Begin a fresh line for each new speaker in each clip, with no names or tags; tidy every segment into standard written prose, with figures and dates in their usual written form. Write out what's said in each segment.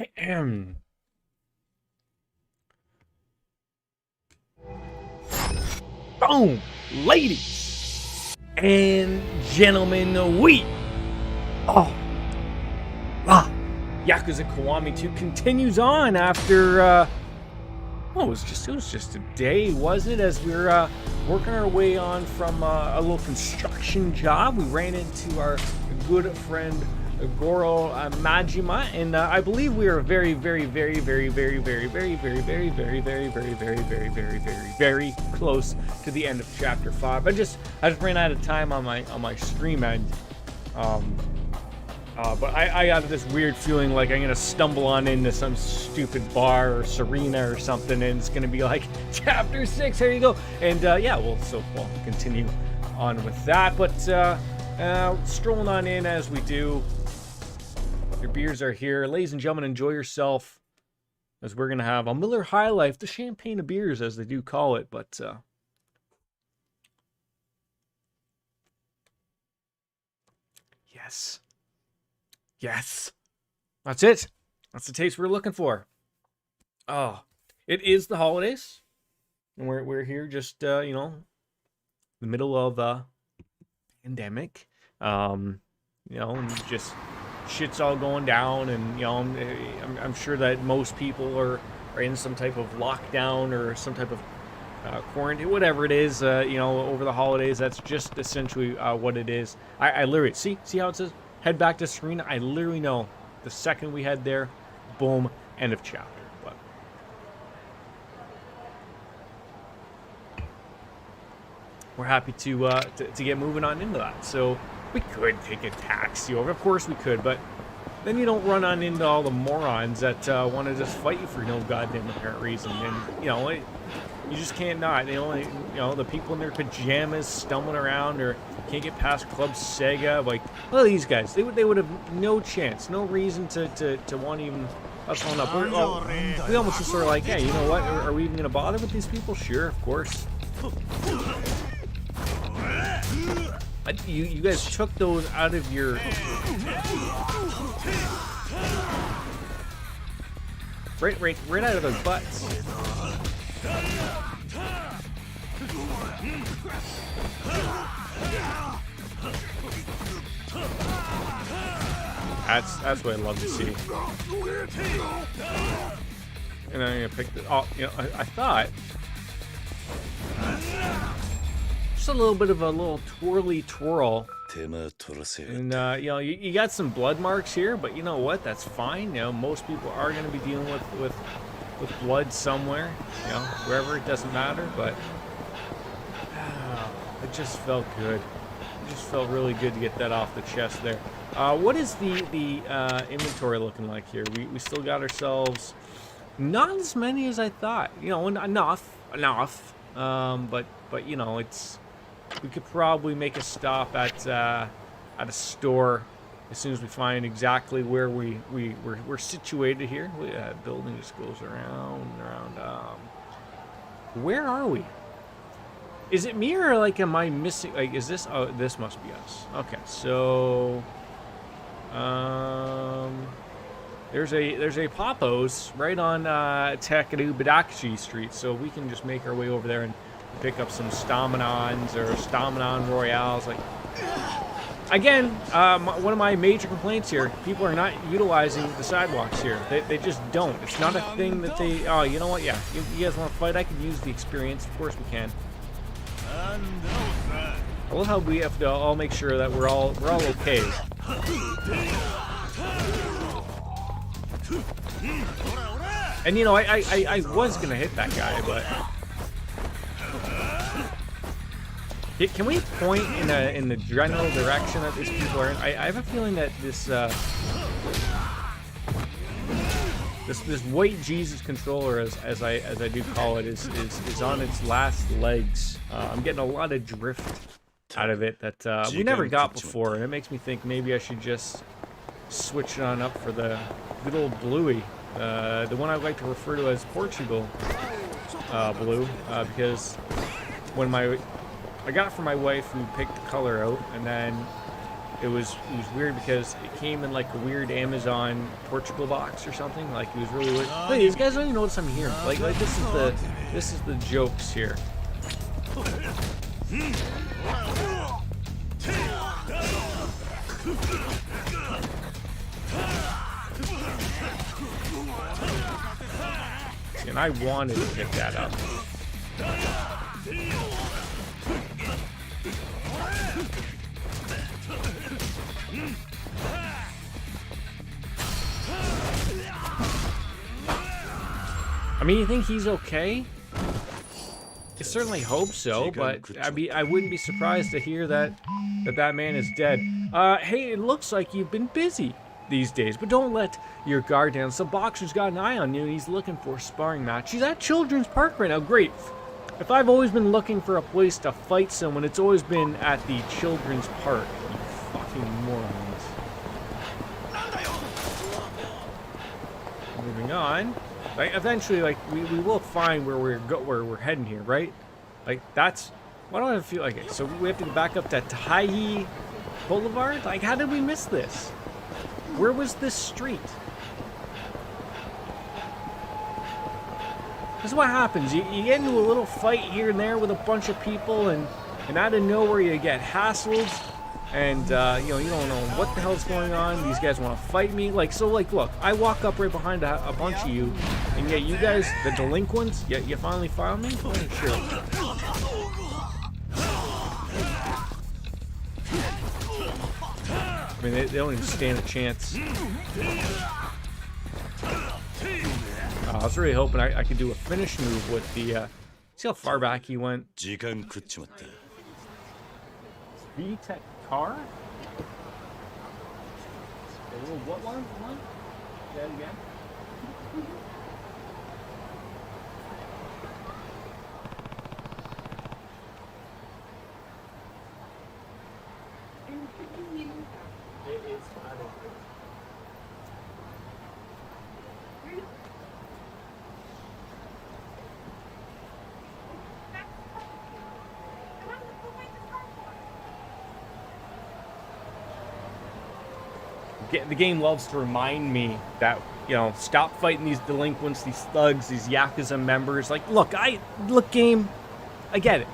Boom! Ladies and gentlemen, oh, Yakuza Kiwami 2 continues on after, it was just a day, was it? As we were working our way on from a little construction job, we ran into our good friend Goro Majima, and I believe we are very close to the end of chapter 5. I just ran out of time on my stream end, but I got this weird feeling like I'm gonna stumble on into some stupid bar or Serena or something, and it's gonna be like chapter 6. Here you go, and yeah, we'll continue on with that, but strolling on in as we do. Your beers are here. Ladies and gentlemen, enjoy yourself, as we're going to have a Miller High Life, the champagne of beers, as they do call it. But, yes. Yes. That's it. That's the taste we're looking for. Oh, it is the holidays. And we're here just, the middle of a pandemic. And just... shit's all going down, and I'm sure that most people are in some type of lockdown or some type of quarantine, whatever it is, over the holidays. That's just essentially what it is. I literally see how it says head back to Serena. I literally know the second we head there, boom, end of chapter. But we're happy to get moving on into that. So we could take a taxi over. Of course we could, but then you don't run on into all the morons that want to just fight you for no goddamn apparent reason. And, you just can't not. They only, the people in their pajamas stumbling around or can't get past Club Sega. Like, well, these guys, they would have no chance, no reason to want to even us on up. We almost just sort of like, hey, you know what? Are we even going to bother with these people? Sure, of course. You guys took those out of your... Right out of their butts. That's what I love to see. And I'm gonna pick the... Oh, I thought... just a little bit of a little twirly twirl, and you got some blood marks here, but you know what, that's fine. Most people are going to be dealing with blood somewhere, wherever, it doesn't matter. But it just felt good. It just felt really good to get that off the chest there. What is the inventory looking like here? We still got ourselves not as many as I thought. Enough. But it's... we could probably make a stop at a store as soon as we find exactly where we're situated here. Building just goes around and around. Where are we? Is it me, or like am I missing? Like, is this? Oh, this must be us. Okay, so there's a Papo's right on Takadu Badachi Street, so we can just make our way over there and pick up some Staminons or Staminon Royales. Like, again, one of my major complaints here, people are not utilizing the sidewalks here. They just don't. It's not a thing that they... Oh, you know what? Yeah, you guys want to fight? I can use the experience. Of course we can. I love how we have to all make sure that we're all okay. And I was gonna hit that guy, but... Can we point in the general direction that these people are in? I have a feeling that this this white Jesus controller, as I do call it, is on its last legs. I'm getting a lot of drift out of it that we never got before, and it makes me think maybe I should just switch it on up for the good old Bluey, the one I like to refer to as Portugal blue, because when I got it for my wife, who picked the color out, and then it was weird because it came in like a weird Amazon Portugal box or something. Like, it was really weird. Hey, these guys don't even notice I'm here. Like this is the jokes here. And I wanted to pick that up. I mean, you think he's okay? I certainly hope so, but I wouldn't be surprised to hear that man is dead. Hey, it looks like you've been busy these days, but don't let your guard down. Some boxer's got an eye on you, and he's looking for a sparring match. He's at Children's Park right now. Great. If I've always been looking for a place to fight someone, it's always been at the Children's Park. You fucking morons. Moving on. Like, eventually, like, we will find where we're heading here, right? Like, that's... Why don't I feel like it? So we have to go back up to Tahai Boulevard? Like, how did we miss this? Where was this street? This is what happens. You get into a little fight here and there with a bunch of people, and out of nowhere you get hassled, and you know, you don't know what the hell's going on. These guys want to fight me. Like, so, like, look, I walk up right behind a bunch of you, and yet you guys, the delinquents, you finally found me? Oh, sure. I mean, they don't even stand a chance. I was really hoping I could do a finish move with the, see how far back he went? V-Tech car? What one? Say that again? It is fine. The game loves to remind me that, you know, stop fighting these delinquents, these thugs, these Yakuza members. Like, look, game, I get it.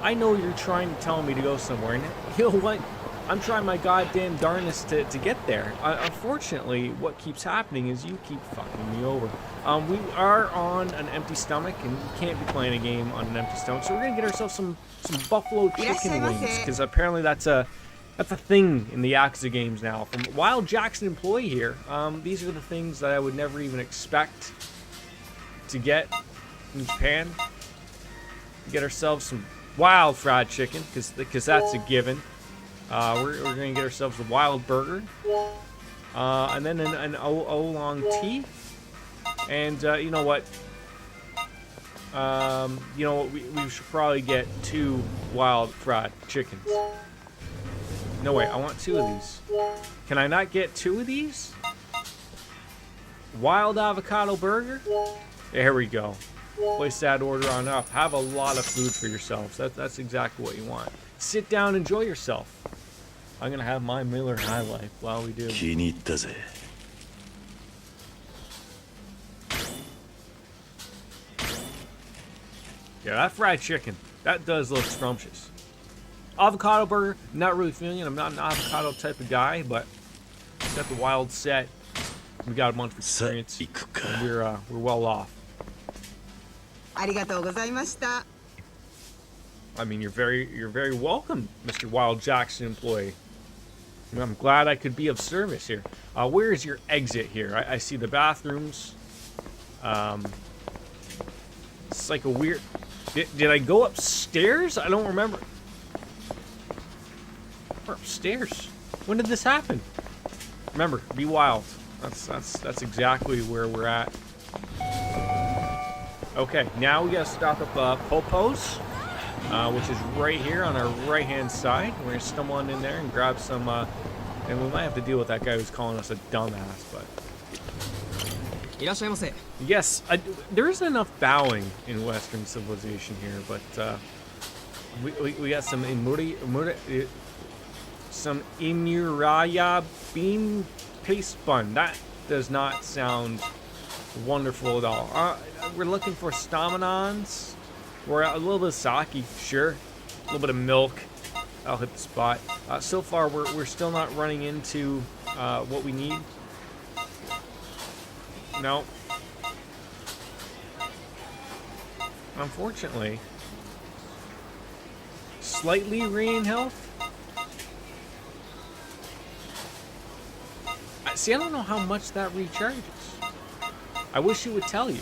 I know you're trying to tell me to go somewhere, and you know what? I'm trying my goddamn darnest to get there. Unfortunately, what keeps happening is you keep fucking me over. We are on an empty stomach, and we can't be playing a game on an empty stomach, so we're gonna get ourselves some buffalo chicken wings, because apparently that's a thing in the Yakuza games now. From Wild Jackson employee here, these are the things that I would never even expect to get in Japan. Get ourselves some wild fried chicken, because that's a given. We're going to get ourselves a wild burger, and then an oolong tea, and you know what? We should probably get 2 wild fried chickens. No, wait, I want 2 of these. Can I not get 2 of these? Wild avocado burger? There we go. Place that order on up. Have a lot of food for yourselves. That's exactly what you want. Sit down, enjoy yourself. I'm gonna have my Miller High Life while we do. Yeah, that fried chicken, that does look scrumptious. Avocado burger, not really feeling it. I'm not an avocado type of guy, but got the wild set. We got a month of experience, and we're well off. I mean, you're very welcome, Mr. Wild Jackson employee. I'm glad I could be of service here. Where is your exit here? I see the bathrooms. It's like a weird... Did I go upstairs? I don't remember. We're upstairs. When did this happen? Remember, be wild. That's exactly where we're at. Okay, now we gotta stop up Popo's, which is right here on our right-hand side. We're gonna stumble on in there and grab some, and we might have to deal with that guy who's calling us a dumbass, but... Yes, there isn't enough bowing in Western civilization here, but we got some some Imuraya bean paste bun. That does not sound wonderful at all. We're looking for staminons. Or a little bit of sake, sure. A little bit of milk. I'll hit the spot. So far, we're still not running into what we need. No. Unfortunately. Slightly regain health. See, I don't know how much that recharges. I wish it would tell you.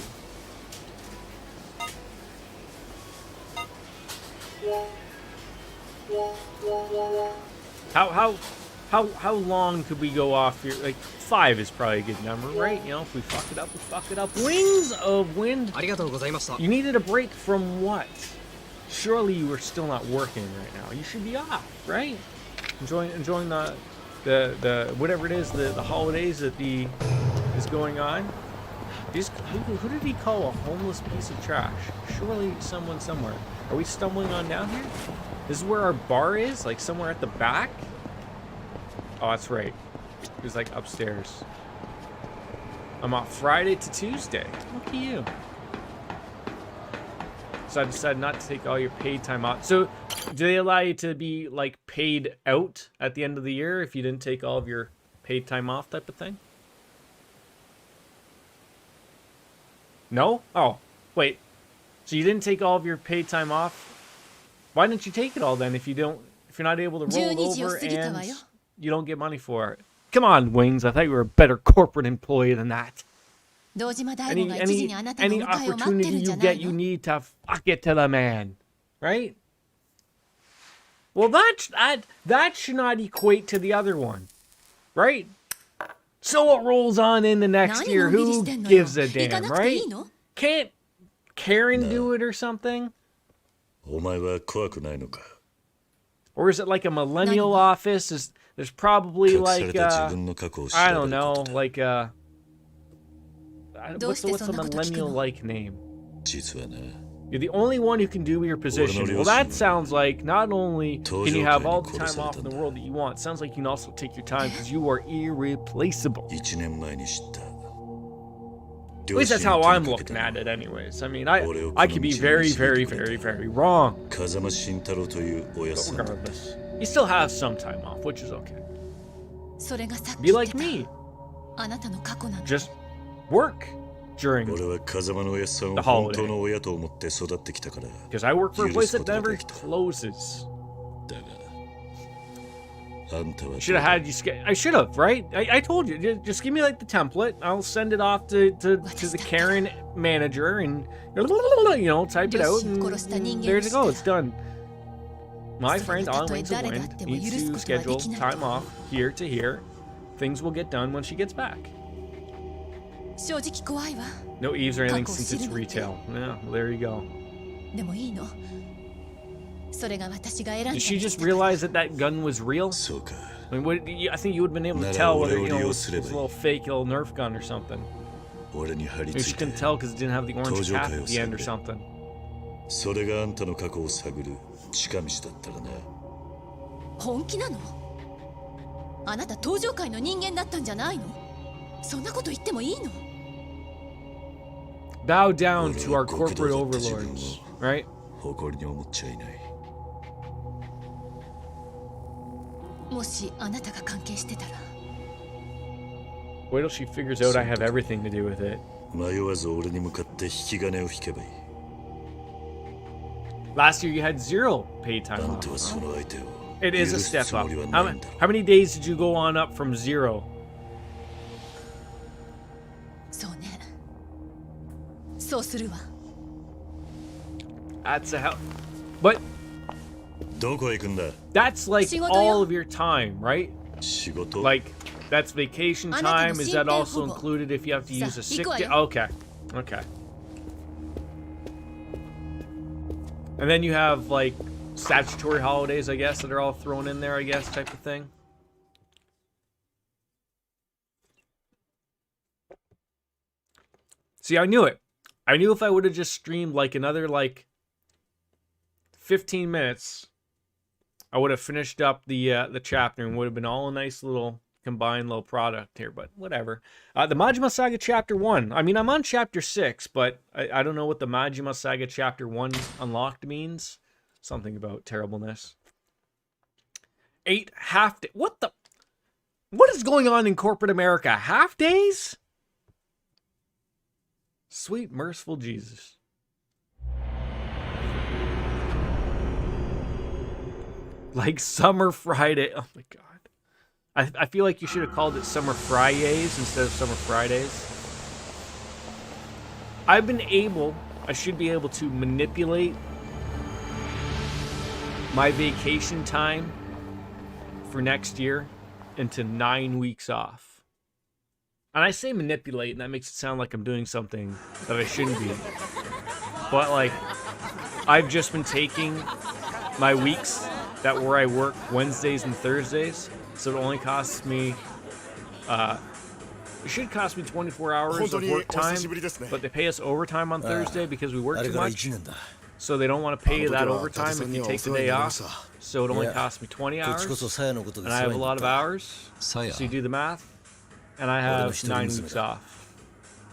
How long could we go off here? Like 5 is probably a good number, right? You know, if we fuck it up, we fuck it up. Wings of Wind. You needed a break from what? Surely you were still not working right now. You should be off, right? Enjoying the whatever it is, the holidays that is going on. Who did he call a homeless piece of trash? Surely someone somewhere. Are we stumbling on down here? This is where our bar is? Like somewhere at the back? Oh, that's right. It was like upstairs. I'm off Friday to Tuesday. Look at you. So I decided not to take all your paid time off. So do they allow you to be like paid out at the end of the year if you didn't take all of your paid time off type of thing? No? Oh, wait. So you didn't take all of your paid time off? Why didn't you take it all then if you're not able to roll it over and you don't get money for it? Come on, Wings. I thought you were a better corporate employee than that. Any opportunity you get, you need to fuck it to the man. Right? Well, that should not equate to the other one. Right? So it rolls on into next year. Who gives a damn, right? Can't Karen do it or something? Or is it like a millennial office? There's probably like I don't know, like what's a millennial like name? You're the only one who can do your position. Well, that sounds like not only can you have all the time off in the world that you want, it sounds like you can also take your time because you are irreplaceable. At least that's how I'm looking at it anyways. I mean, I could be very, very, very, very wrong. But regardless, you still have some time off, which is okay. Be like me. Just work during the holiday. Because I work for a place that never closes. Should have had you. I should have, right? I told you. Just give me like the template. I'll send it off to the Karen manager, and type it out, and there you go. It's done. My friend on Wings of Wind needs to schedule time off here to here. Things will get done when she gets back. No eaves or anything since it's retail. Yeah, well, there you go. Did she just realize that gun was real? I mean, I think you would have been able to tell whether it was a little fake little Nerf gun or something. Maybe she couldn't tell because it didn't have the orange cap at the end or something.
それがあんたの過去を探る近道だったらな。
本気なの？あなた登場界の人間だったんじゃないの？そんなこと言ってもいいの？
Bow down to our corporate overlords, right?
誇りに思っちゃいない。
もしあなたが関係してたら。
Wait till she figures out I have everything to do with it.
迷わず俺に向かって引き金を引けばいい。
Last year you had 0 paid time off. It is a step up. How many days did you go on up from 0?
そうね。そうするわ。
That's a hell. But
どこへ行くんだ?
That's like all of your time, right?
仕事?
Like that's vacation time. Is that also included if you have to use a sick day? Okay. Okay. And then you have like statutory holidays, I guess, that are all thrown in there, I guess, type of thing. See, I knew it. I knew if I would have just streamed like another like 15 minutes I would have finished up the chapter and would have been all a nice little combined little product here, but whatever. The Majima Saga Chapter 1. I mean, I'm on Chapter 6, but I don't know what the Majima Saga Chapter 1 unlocked means. Something about terribleness. 8 half day. What is going on in corporate America? Half days? Sweet merciful Jesus. Like Summer Friday. Oh my god. I feel like you should have called it Summer Fridays instead of Summer Fridays. I should be able to manipulate my vacation time for next year into 9 weeks off. And I say manipulate, and that makes it sound like I'm doing something that I shouldn't be. But like, I've just been taking my weeks where I work Wednesdays and Thursdays, so it only costs me, it should cost me 24 hours of work time, but they pay us overtime on Thursday because we work too much, so they don't want to pay you that overtime if you take the day off, so it only costs me 20 hours, and I have a lot of hours, so you do the math, and I have 9 weeks off.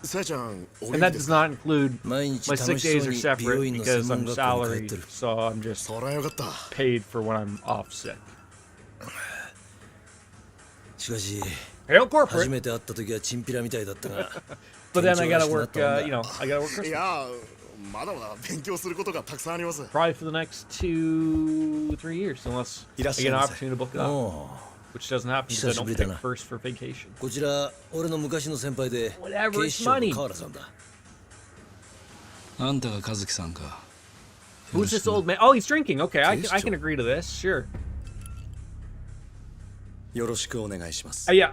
And that does not include my sick days are separate because I'm salaried, so I'm just paid for when I'm off sick. Hail corporate! But then I gotta work, I gotta work Christmas. Probably for the next 2-3 years, unless I get an opportunity to book it up. Which doesn't happen because I don't pick first for vacation. Whatever, it's money. Who's this old man? Oh, he's drinking. Okay, I can agree to this. Sure. Yeah,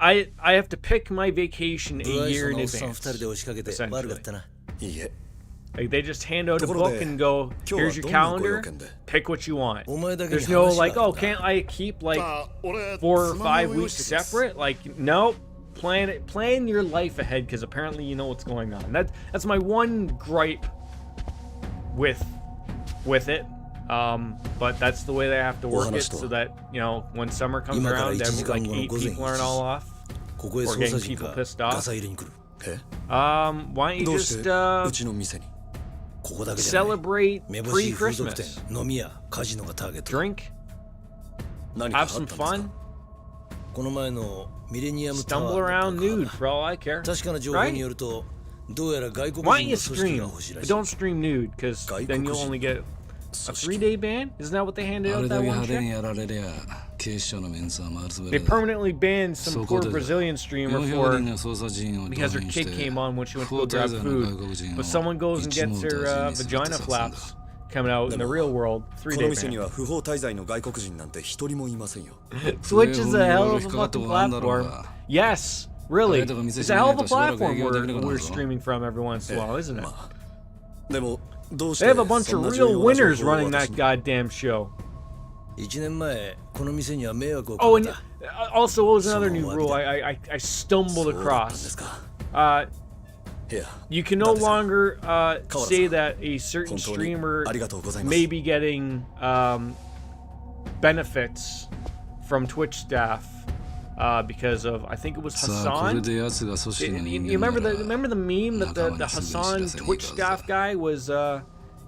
I have to pick my vacation a year in advance, essentially. Like, they just hand out a book and go, here's your calendar, pick what you want. There's no like, oh, can't I keep like 4 or 5 weeks separate? Like, no, plan your life ahead, because apparently you know what's going on. That's my one gripe with it. But that's the way they have to work it, so that, when summer comes around, every like 8 people aren't all off, or getting people pissed off. Why don't you just celebrate pre-Christmas? Drink, have some fun, stumble around nude for all I care. Right? Why don't you stream? But don't stream nude, because then you'll only get a 3-day ban? Isn't that what they handed out that one check? They permanently banned some poor Brazilian streamer because her kid came on when she went to go grab food. But someone goes and gets her vagina flaps coming out in the real world. 3-day ban. Twitch is a hell of a fucking platform. Yes, really. It's a hell of a platform we're streaming from every once in a while, isn't it? They have a bunch of real winners running that goddamn show. Oh, and also, what was another new rule I stumbled across? You can no longer say that a certain streamer may be getting benefits from Twitch staff because of, I think it was Hassan. You remember the meme that the Hassan Twitch staff guy was, oh,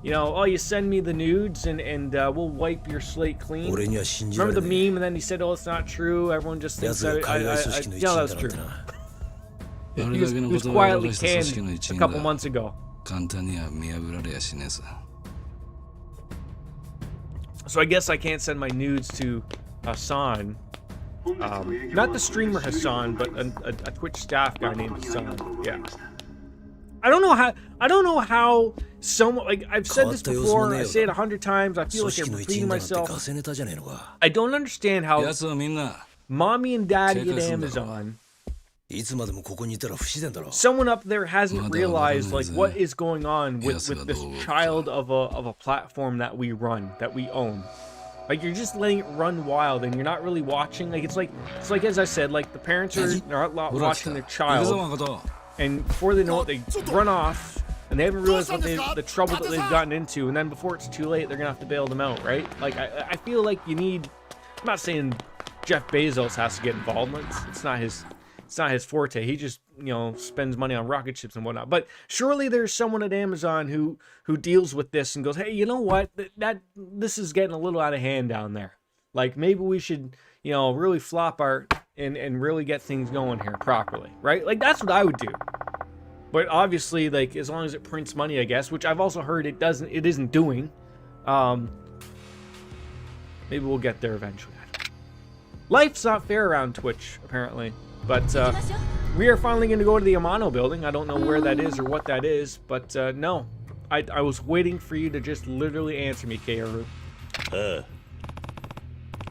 you send me the nudes and we'll wipe your slate clean. Remember the meme, and then he said, oh, it's not true. Everyone just thinks that that was true. He was quietly canned a couple months ago. So I guess I can't send my nudes to Hassan. Not the streamer Hassan, but a Twitch staff guy named Hassan. Yeah. I don't know how someone, like, I've said this before, I say it 100 times, I feel like I'm repeating myself. I don't understand how mommy and daddy at Amazon, someone up there hasn't realized like what is going on with this child of a platform that we run, that we own. Like, you're just letting it run wild and you're not really watching. Like, it's like as I said, like, the parents are not watching their child, and before they know it, they run off, and they haven't realized the trouble that they've gotten into, and then before it's too late, they're gonna have to bail them out, right? Like, I feel like you need I'm not saying Jeff Bezos has to get involved. It's not his forte. He just, spends money on rocket ships and whatnot. But surely there's someone at Amazon who deals with this and goes, hey, you know what? This is getting a little out of hand down there. Like, maybe we should, really flop our and really get things going here properly, right? Like, that's what I would do. But obviously, like, as long as it prints money, I guess, which I've also heard it isn't doing. Maybe we'll get there eventually. Life's not fair around Twitch, apparently. But we are finally going to go to the Amano building. I don't know where that is or what that is, but no. I was waiting for you to just literally answer me, Kaoru.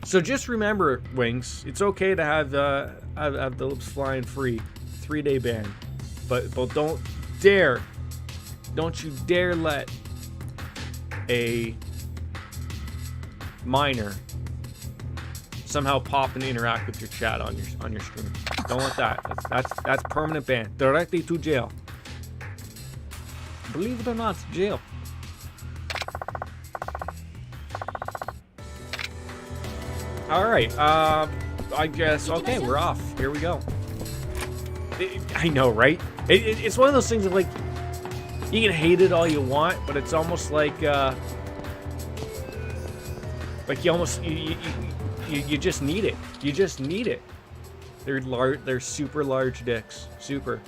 So just remember, Wings, it's okay to have the lips flying free. 3-day ban. But don't you dare let a minor somehow pop and interact with your chat on your stream. Don't let that. That's permanent ban. Directly to jail. Believe it or not, it's jail. All right. I guess. Okay, we're off. Here we go. I know, right? It's one of those things of like, you can hate it all you want, but it's almost like you just need it. You just need it. They're super large dicks. Super.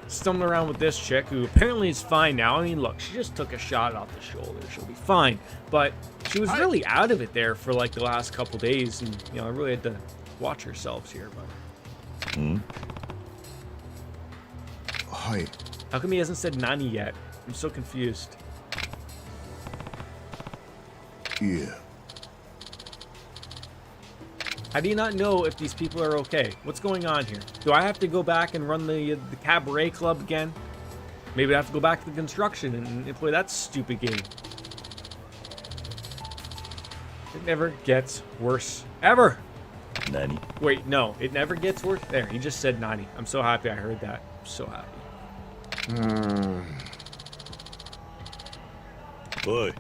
Stumbling around with this chick who apparently is fine now. I mean, look, she just took a shot off the shoulder. She'll be fine. But she was really out of it there for like the last couple days, and I really had to watch ourselves here. But
Hi.
How come he hasn't said Nani yet? I'm so confused.
Yeah.
How do you not know if these people are okay? What's going on here? Do I have to go back and run the cabaret club again? Maybe I have to go back to the construction and play that stupid game. It never gets worse. Ever!
Nani?
Wait, no. It never gets worse? There, he just said Nani. I'm so happy I heard that. I'm so happy.
Boy.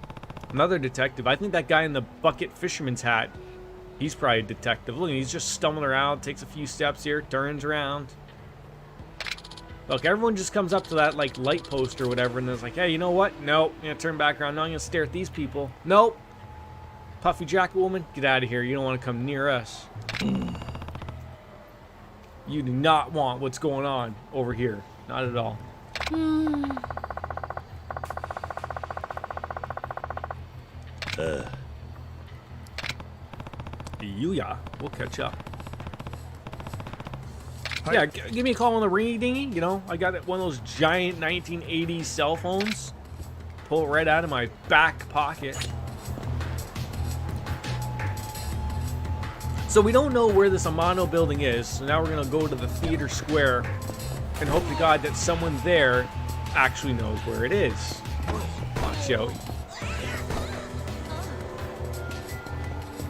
Another detective. I think that guy in the bucket fisherman's hat, he's probably a detective. Look, he's just stumbling around, takes a few steps here, turns around. Look, everyone just comes up to that, like, light post or whatever, and is like, hey, you know what? Nope. I'm going to turn back around. Now I'm going to stare at these people. Nope. Puffy jacket woman, get out of here. You don't want to come near us. You do not want what's going on over here. Not at all. Yeah, we'll catch up.
Hi.
Yeah, give me a call on the ringy dingy. I got one of those giant 1980s cell phones. Pull it right out of my back pocket. So we don't know where this Amano building is. So now we're gonna go to the theater square and hope to God that someone there actually knows where it is. Watch out.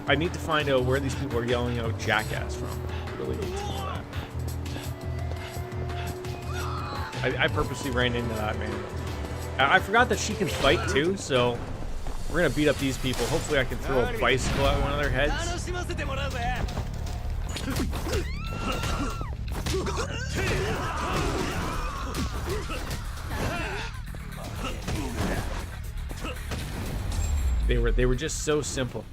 I need to find out where these people are yelling out jackass from. I really need to know that. I purposely ran into that, man. I forgot that she can fight too, so we're gonna beat up these people. Hopefully I can throw a bicycle at one of their heads. They were just so simple.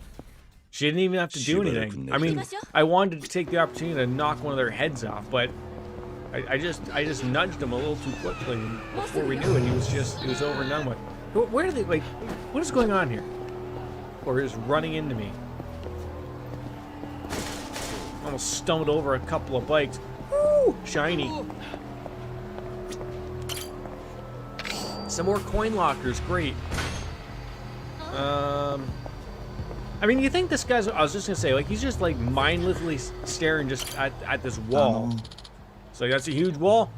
She didn't even have to do anything. I mean, I wanted to take the opportunity to knock one of their heads off, but I just nudged him a little too quickly, and before we knew it, he was over and done with. Where are they? Like, what is going on here? Or is running into me? Almost stumbled over a couple of bikes. Woo! Shiny. Some more coin lockers. Great. I mean, you think this guy's... I was just gonna say, like, he's just, like, mindlessly staring just at this wall. So that's a huge wall.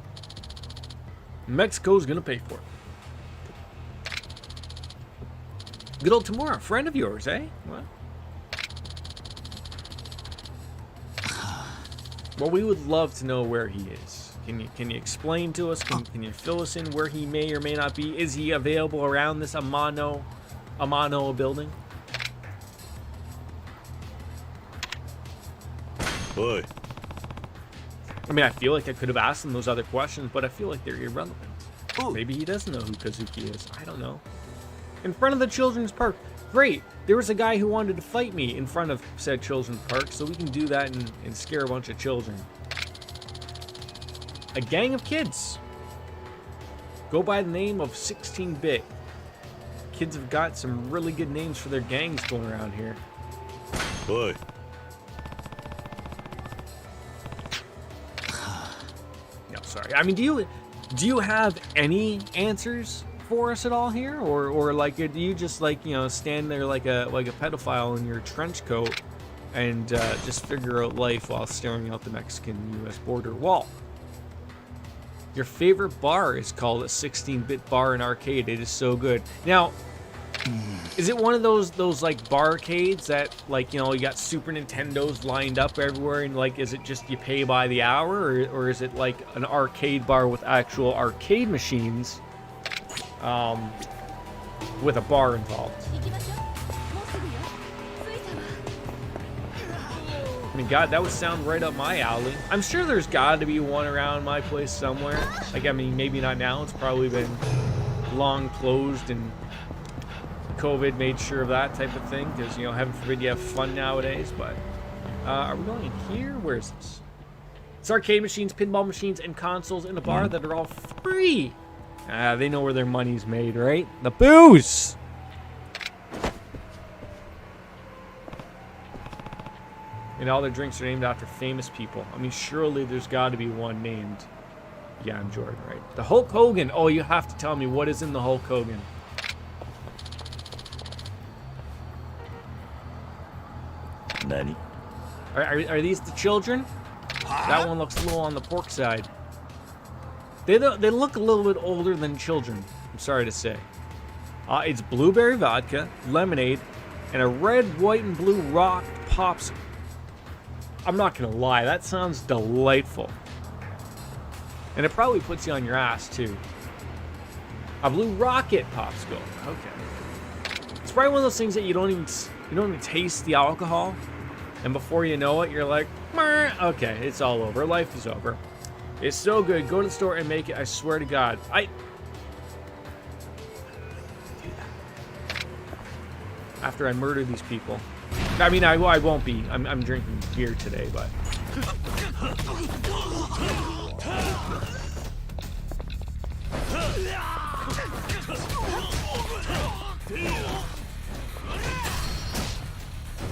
Mexico's gonna pay for it. Good old Tamura, a friend of yours, eh? What? Well, we would love to know where he is. Can you explain to us? Can you fill us in where he may or may not be? Is he available around this Amano Amano building.
おい
I mean, I feel like I could have asked him those other questions, but I feel like they're irrelevant. Maybe he doesn't know who Kazuki is. I don't know. In front of the children's park. Great. There was a guy who wanted to fight me in front of said children's park, so we can do that and scare a bunch of children. A gang of kids. Go by the name of 16-bit. Kids have got some really good names for their gangs going around here.
おい
No, sorry. I mean, do you have any answers for us at all here, or like do you just like, you know, stand there like a pedophile in your trench coat and just figure out life while staring out the Mexican-U.S. border wall? Your favorite bar is called a 16-bit bar and arcade. It is so good. Now, is it one of those like barcades that, like, you know, you got Super Nintendos lined up everywhere, and like, is it just you pay by the hour, or is it like an arcade bar with actual arcade machines, with a bar involved?
行きましょう。もうすぐよ。着いたわ。
I mean, God, that would sound right up my alley. I'm sure there's got to be one around my place somewhere. Like, I mean, maybe not now. It's probably been long closed and COVID made sure of that type of thing, because, you know, heaven forbid you have fun nowadays. But are we going in here? Where is this? It's arcade machines, pinball machines, and consoles in a bar that are all free. They know where their money's made, right? The booze. And all their drinks are named after famous people. I mean, surely there's got to be one named. Yeah, I'm Jordan, right? The Hulk Hogan. Oh, you have to tell me what is in the Hulk Hogan.
Nani?
Are these the children? That one looks a little on the pork side. They look a little bit older than children, I'm sorry to say. It's blueberry vodka, lemonade, and a red, white, and blue rock popsicle. I'm not gonna lie, that sounds delightful. And it probably puts you on your ass too. A blue rocket popsicle. Okay. It's probably one of those things that you don't even taste the alcohol, and before you know it, you're like, "Meh, okay, it's all over. Life is over." It's so good. Go to the store and make it. I swear to God. After I murder these people. I mean, I won't be. I'm drinking beer today, but.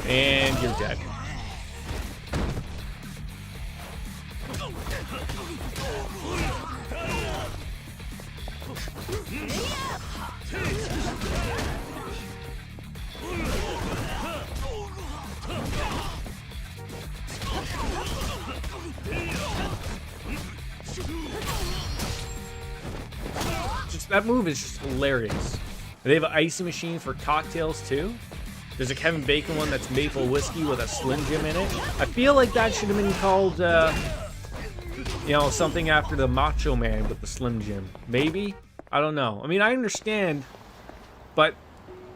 And you're dead. That move is just hilarious. They have an icy machine for cocktails too. There's a Kevin Bacon one that's maple whiskey with a Slim Jim in it. I feel like that should have been called, you know, something after the Macho Man with the Slim Jim. Maybe? I don't know. I mean, I understand, but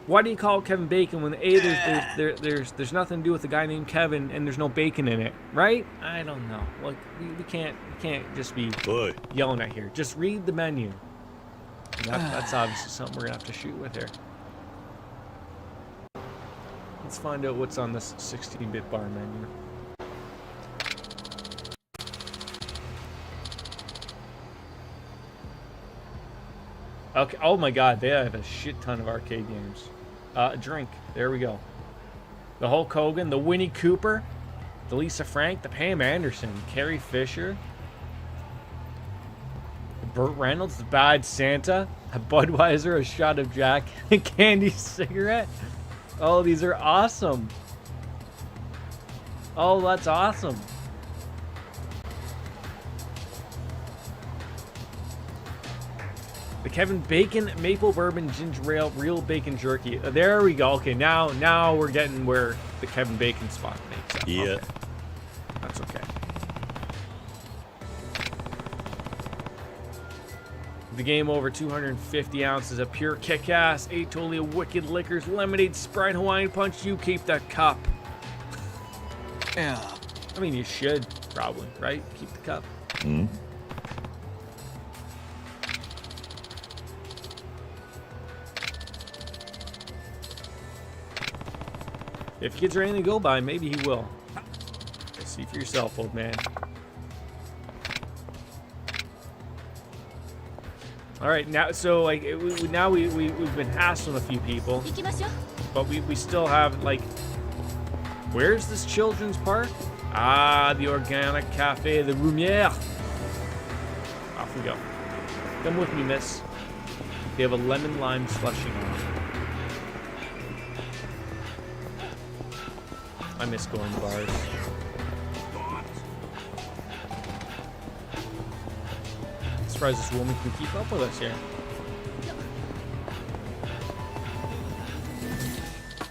why do you call it Kevin Bacon when A, there's nothing to do with a guy named Kevin and there's no bacon in it, right? I don't know. Like, we can't just be
Oi.
yelling at here. Just read the menu. That's obviously something we're gonna have to shoot with here. Let's find out what's on this 16-bit bar menu. Okay. Oh my God, they have a shit ton of arcade games. Drink. There we go. The Hulk Hogan, the Winnie Cooper, the Lisa Frank, the Pam Anderson, Carrie Fisher, Burt Reynolds, the Bad Santa, a Budweiser, a shot of Jack, a candy cigarette. Oh, these are awesome. Oh, that's awesome. The Kevin Bacon Maple Bourbon Ginger Ale Real Bacon Jerky. There we go. Okay, now we're getting where the Kevin Bacon spot makes up.
Yeah.
Okay. That's okay. The game over 250 ounces of pure kick-ass, 8 totally wicked liquors, lemonade, Sprite, Hawaiian Punch. You keep the cup.
Yeah.
I mean, you should probably, right? Keep the cup.
Hmm?
If kids are anything to go by, maybe he will. See for yourself, old man. All right, now so like we've been hassling a few people,
行きましょう。
but we still have like, where's this children's park? Ah, the organic cafe, the Rumiere. Off we go. Come with me, miss. They have a lemon lime slushie on. I miss going to bars. I'm surprised this woman can keep up with us here.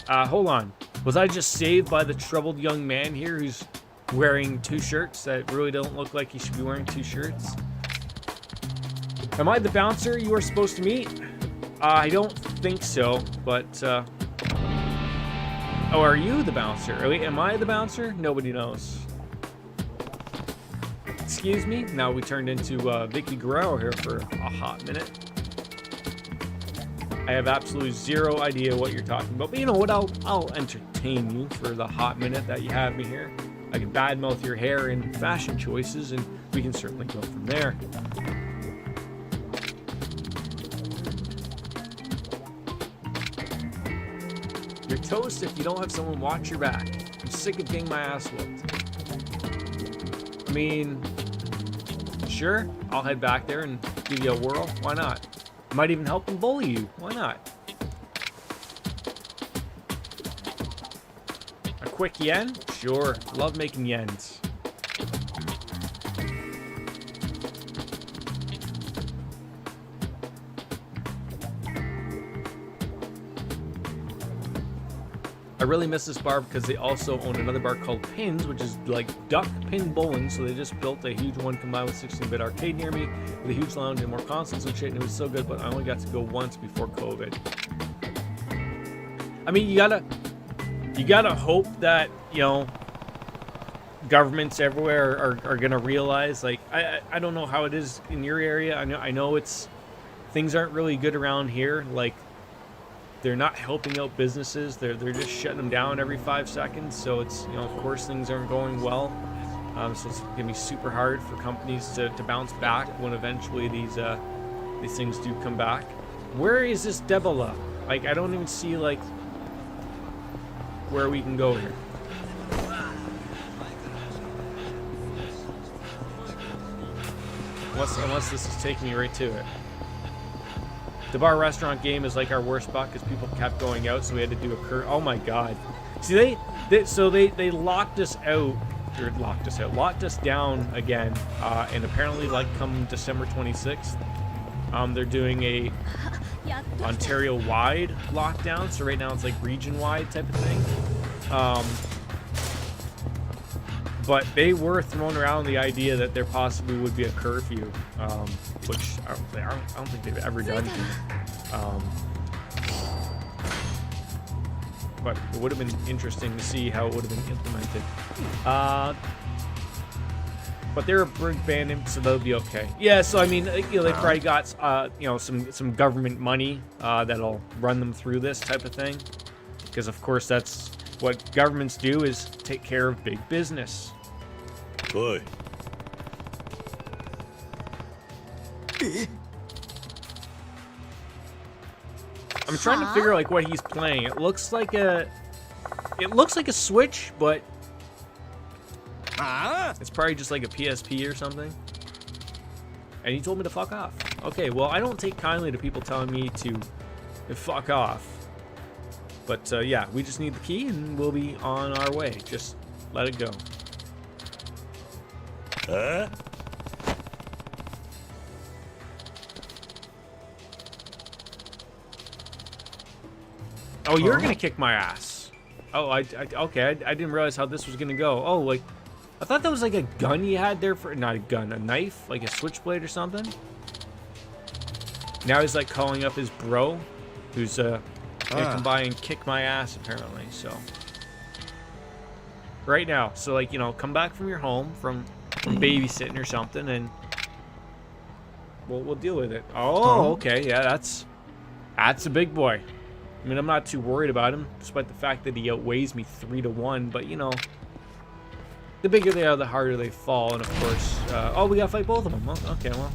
Hold on. Was I just saved by the troubled young man here who's wearing 2 shirts that really don't look like he should be wearing 2 shirts? Am I the bouncer you were supposed to meet? I don't think so, but, oh, are you the bouncer? Wait, am I the bouncer? Nobody knows. Excuse me? Now we turned into Vicky Guerrero here for a hot minute. I have absolutely zero idea what you're talking about, but you know what? I'll entertain you for the hot minute that you have me here. I can badmouth your hair and fashion choices, and we can certainly go from there. You're toast if you don't have someone watch your back. I'm sick of getting my ass whooped. I mean, sure, I'll head back there and give you a whirl. Why not? Might even help them bully you. Why not? A quick yen? Sure. Love making yens. I really miss this bar because they also own another bar called Pins, which is like duck pin bowling. So they just built a huge one combined with 16-bit arcade near me with a huge lounge and more consoles and shit. And it was so good, but I only got to go once before COVID. I mean, you gotta hope that, you know, governments everywhere are gonna realize, like, I don't know how it is in your area. I know it's, things aren't really good around here. Like, they're not helping out businesses. They're just shutting them down every 5 seconds. So it's, you know, of course things aren't going well. So it's gonna be super hard for companies to bounce back when eventually these things do come back. Where is this Debola? Like, I don't even see like where we can go here. Unless this is taking me right to it. The bar restaurant game is like our worst spot because people kept going out, so we had to do a oh my god. See, they locked us out, or locked us down again, and apparently, like, come December 26th, they're doing a Ontario-wide lockdown. So right now it's like region-wide type of thing. But they were throwing around the idea that there possibly would be a curfew, which I don't think they've ever done. But it would have been interesting to see how it would have been implemented. But they're a big band, so they'll be okay. Yeah, so I mean, you know, they probably got you know, some government money that'll run them through this type of thing, because of course that's what governments do, is take care of big business.
Boy.
I'm trying to figure like what he's playing. It looks like a Switch, but it's probably just like a PSP or something. And he told me to fuck off. Okay, well, I don't take kindly to people telling me to fuck off. But yeah, we just need the key and we'll be on our way. Just let it go.
Huh?
Oh, you're gonna kick my ass. Oh, okay. I didn't realize how this was gonna go. Oh, like, I thought that was like a gun you had there for, not a gun, a knife, like a switchblade or something. Now he's like calling up his bro, who's gonna come by and kick my ass apparently. So right now, so like, you know, come back from your home from babysitting or something, and we'll deal with it. Oh, okay, yeah, that's a big boy. I mean, I'm not too worried about him, despite the fact that he outweighs me 3-1. But you know, the bigger they are, the harder they fall. And of course, oh, we gotta fight both of them. Well, okay, well.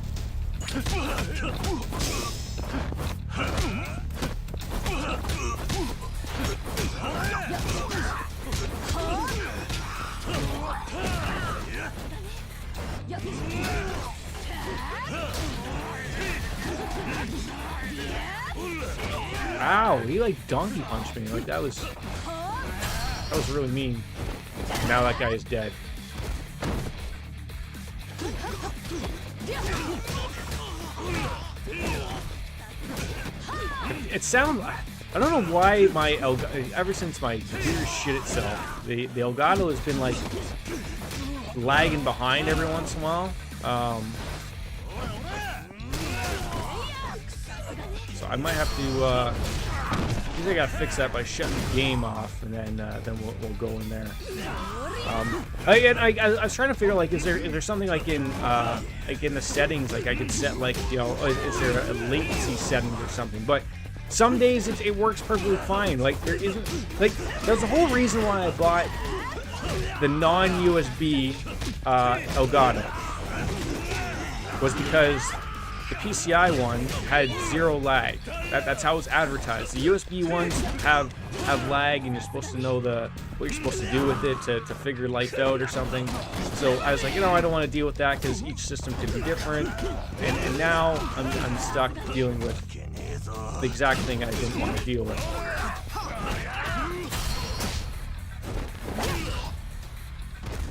Ow, he like donkey punched me. Like that was really mean. Now that guy is dead. It sounds, I don't know why my ever since my computer shit itself, the Elgato has been like lagging behind every once in a while. So I might have to, I think I gotta fix that by shutting the game off, and then we'll go in there. I was trying to figure, like, is there something like in the settings, like I could set, like, you know, is there a latency setting or something? But some days it works perfectly fine. Like there isn't, like, there's a whole reason why I bought the non-USB Elgato was because the PCI one had 0 lag. That's how it's advertised. The USB ones have lag, and you're supposed to know what you're supposed to do with it to figure life out or something. So I was like, you know, I don't want to deal with that because each system could be different. And now I'm stuck dealing with the exact thing I didn't want to deal with.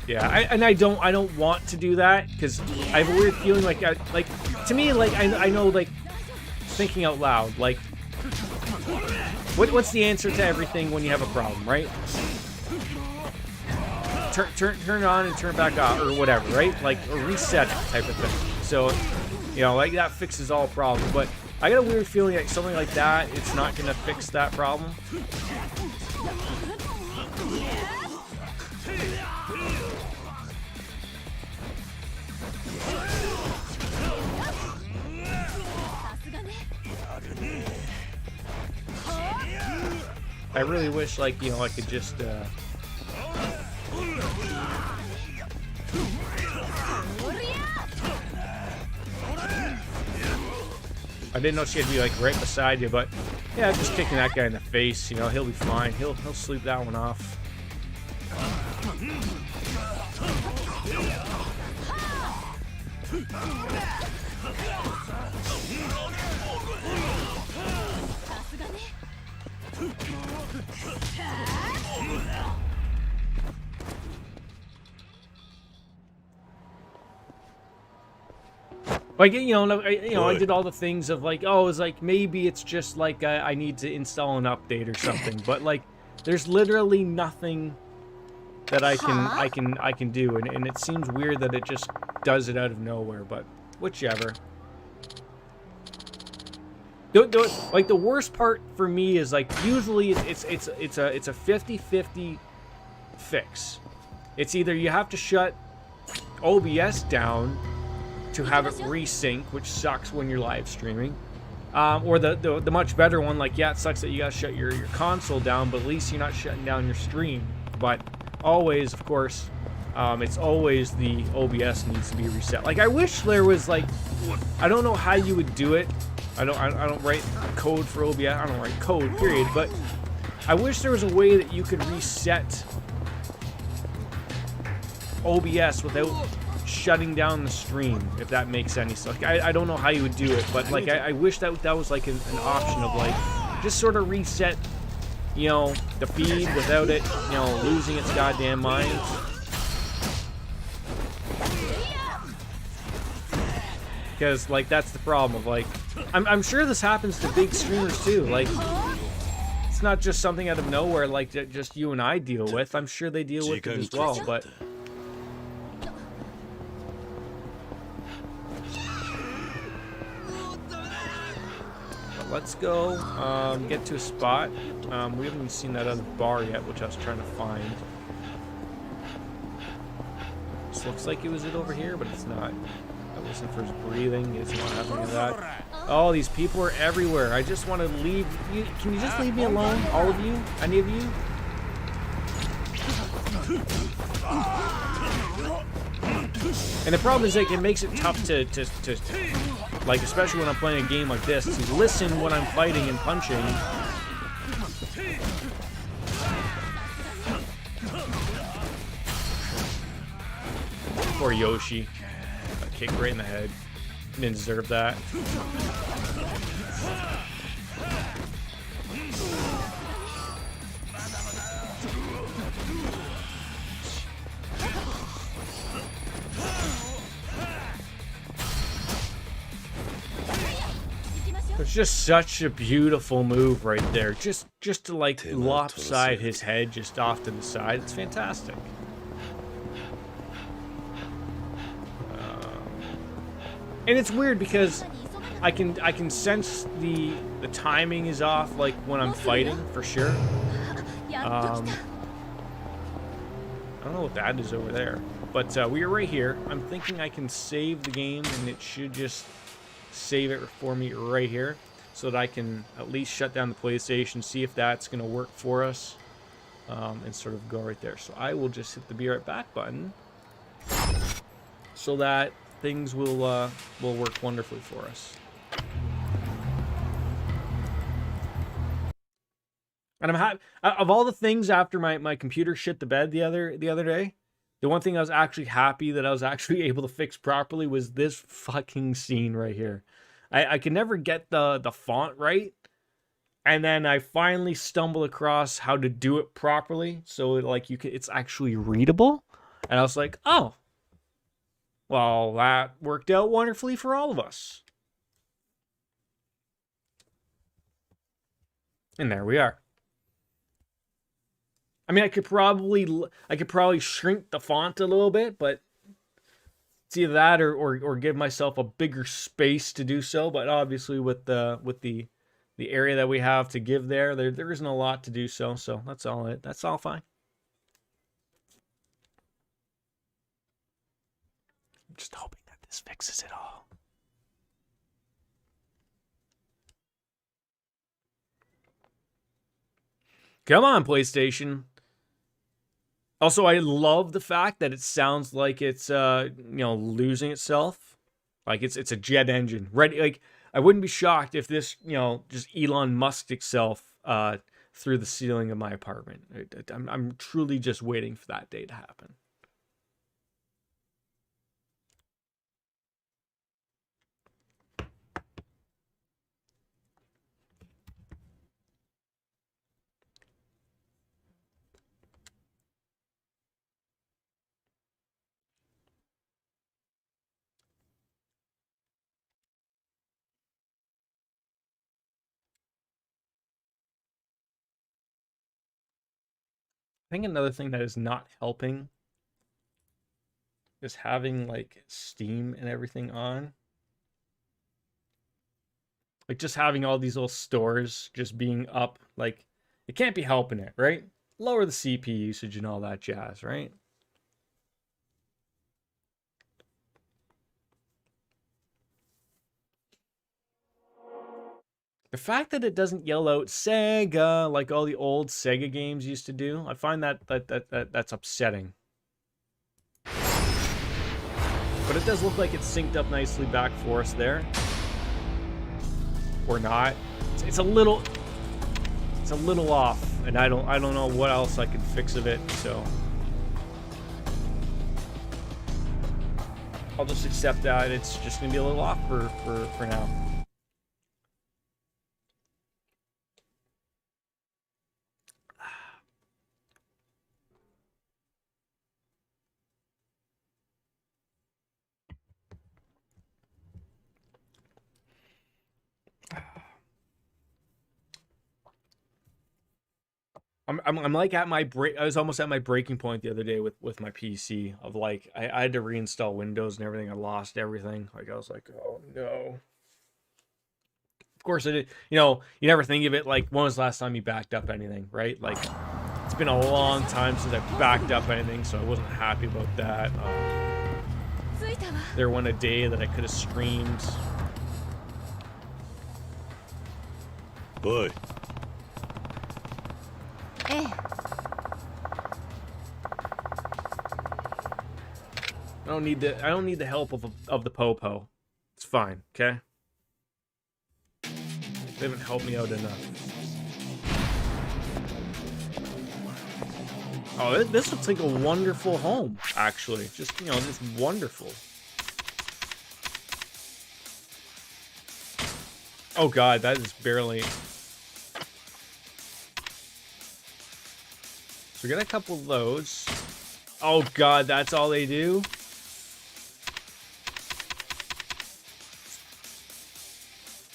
Yeah, I don't want to do that because I have a weird feeling like to me, like I know, like, thinking out loud, like what's the answer to everything when you have a problem, right? Turn it on and turn it back off or whatever, right? Like a reset type of thing. So, you know, like that fixes all problems. But I got a weird feeling like something like that, it's not gonna fix that problem. I really wish, like, you know, I could just, I didn't know she had to be, like, right beside you, but, yeah, just kicking that guy in the face, you know, he'll be fine. He'll sleep that one off. Like, you know, I did all the things of like, oh, it's like maybe it's just like I need to install an update or something, but like, there's literally nothing that I can do, and it seems weird that it just does it out of nowhere, but whichever. Like the worst part for me is like usually it's a 50-50 fix. It's either you have to shut OBS down to have it resync, which sucks when you're live streaming, or the much better one, like, yeah, it sucks that you gotta shut your console down, but at least you're not shutting down your stream. But always, of course, it's always the OBS needs to be reset. Like, I wish there was, like, I don't know how you would do it. I don't write code for OBS. I don't write code, period. But I wish there was a way that you could reset OBS without shutting down the stream, if that makes any sense. Like, I don't know how you would do it, but like I wish that was like an option of like just sort of reset, you know, the feed without it, you know, losing its goddamn mind. Because like that's the problem of like I'm sure this happens to big streamers too. Like, it's not just something out of nowhere like that just you and I deal with. I'm sure they deal with it as well, but let's go get to a spot. We haven't even seen that other bar yet, which I was trying to find. This looks like it was it over here, but it's not. I listen for his breathing. It's not happening to that. Oh, these people are everywhere. I just want to leave. Can you just leave me alone? All of you? Any of you? And the problem is, like, it makes it tough to like, especially when I'm playing a game like this, to listen when I'm fighting and punching. Poor Yoshi. Got kicked right in the head. Didn't deserve that. It's just such a beautiful move right there. Just to like lopside his head just off to the side. It's fantastic. And it's weird because I can sense the timing is off, like when I'm fighting for sure. I don't know what that is over there, but we are right here. I'm thinking I can save the game, and it should just save it for me right here, so that I can at least shut down the PlayStation, see if that's going to work for us, and sort of go right there. So I will just hit the be right back button, so that things will work wonderfully for us. And I'm happy. Of all the things after my computer shit the bed the other day, the one thing I was actually happy that I was actually able to fix properly was this fucking scene right here. I could never get the font right, and then I finally stumbled across how to do it properly, so like it's actually readable. And I was like, oh, well, that worked out wonderfully for all of us. And there we are. I mean, I could probably shrink the font a little bit, but it's either that or give myself a bigger space to do so. But obviously, with the area that we have to give there isn't a lot to do so. So that's all fine. I'm just hoping that this fixes it all. Come on, PlayStation. Also, I love the fact that it sounds like it's losing itself. Like it's a jet engine. Ready, like I wouldn't be shocked if this, just Elon Musked itself through the ceiling of my apartment. I'm truly just waiting for that day to happen. I think another thing that is not helping is having like Steam and everything on. Like just having all these little stores just being up, like it can't be helping it, right? Lower the CPU usage and all that jazz, right? The fact that it doesn't yell out Sega like all the old Sega games used to do, I find that's upsetting. But it does look like it's synced up nicely back for us there. Or not. It's a little off, and I don't know what else I could fix of it, so I'll just accept that it's just gonna be a little off for now. I'm like at my break. I was almost at my breaking point the other day with my PC of like I had to reinstall Windows and everything. I lost everything. Like I was like, oh no. course, it, you know, you never think of it like, when was the last time you backed up anything, right? Like, it's been a long time since I backed up anything, so I wasn't happy about that.
着いたわ。
There went a day that I could have screamed.
おい、
ええ。
I don't need the help of the popo. It's fine, okay? They haven't helped me out enough. Oh, this looks like a wonderful home, actually. Just, you know, just wonderful. Oh god, that is barely... So we got a couple of those. Oh god, that's all they do?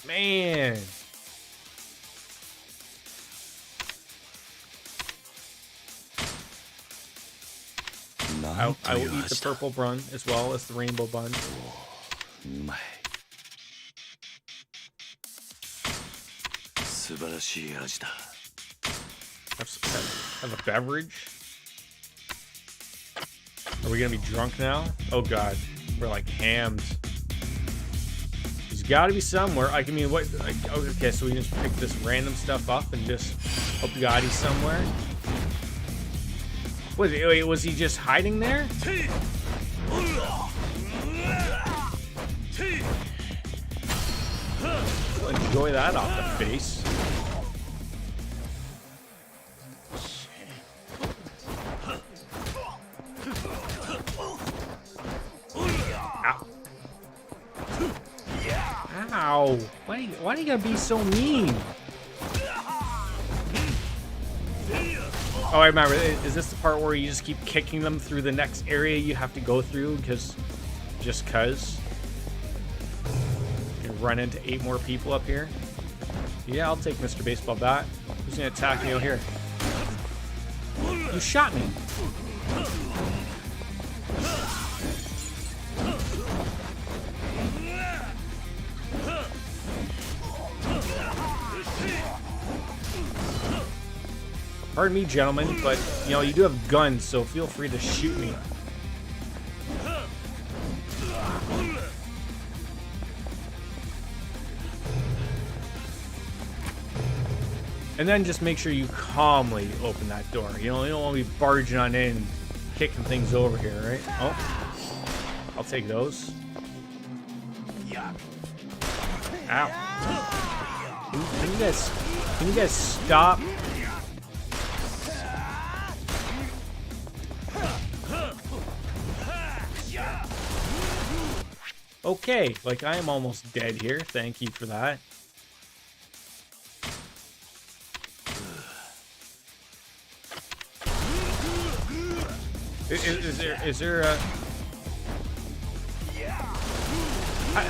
Man. I will eat the purple bun as well as the rainbow bun.
うまい。素晴らしい味だ。
Have a beverage? Are we gonna be drunk now? Oh god, we're like hammed. He's got to be somewhere. I mean, what? Like, okay, so we just pick this random stuff up and just hope God he's somewhere. Wait, was he just hiding there? We'll enjoy that off the face. Ow. Why do you gotta be so mean? Oh, I remember. Is this the part where you just keep kicking them through the next area you have to go through just cause? You run into 8 more people up here? Yeah, I'll take Mr. Baseball Bat. Who's gonna attack me out here? You shot me. Pardon me, gentlemen, but, you know, you do have guns, so feel free to shoot me. And then just make sure you calmly open that door. You know, you don't want to be barging on in, kicking things over here, right? Oh, I'll take those. Ow. Can you guys stop? Okay, like I am almost dead here. Thank you for that. Is there a...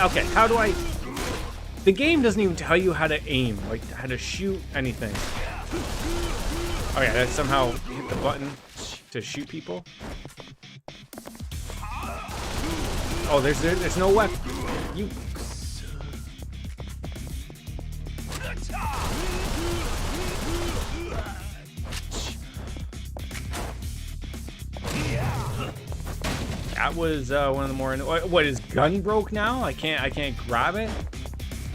Okay, how do I... The game doesn't even tell you how to aim, like how to shoot anything. Oh yeah, that somehow hit the button to shoot people. Oh, there's no weapon. You. That was one of the more. What, his gun broke now? I can't grab it.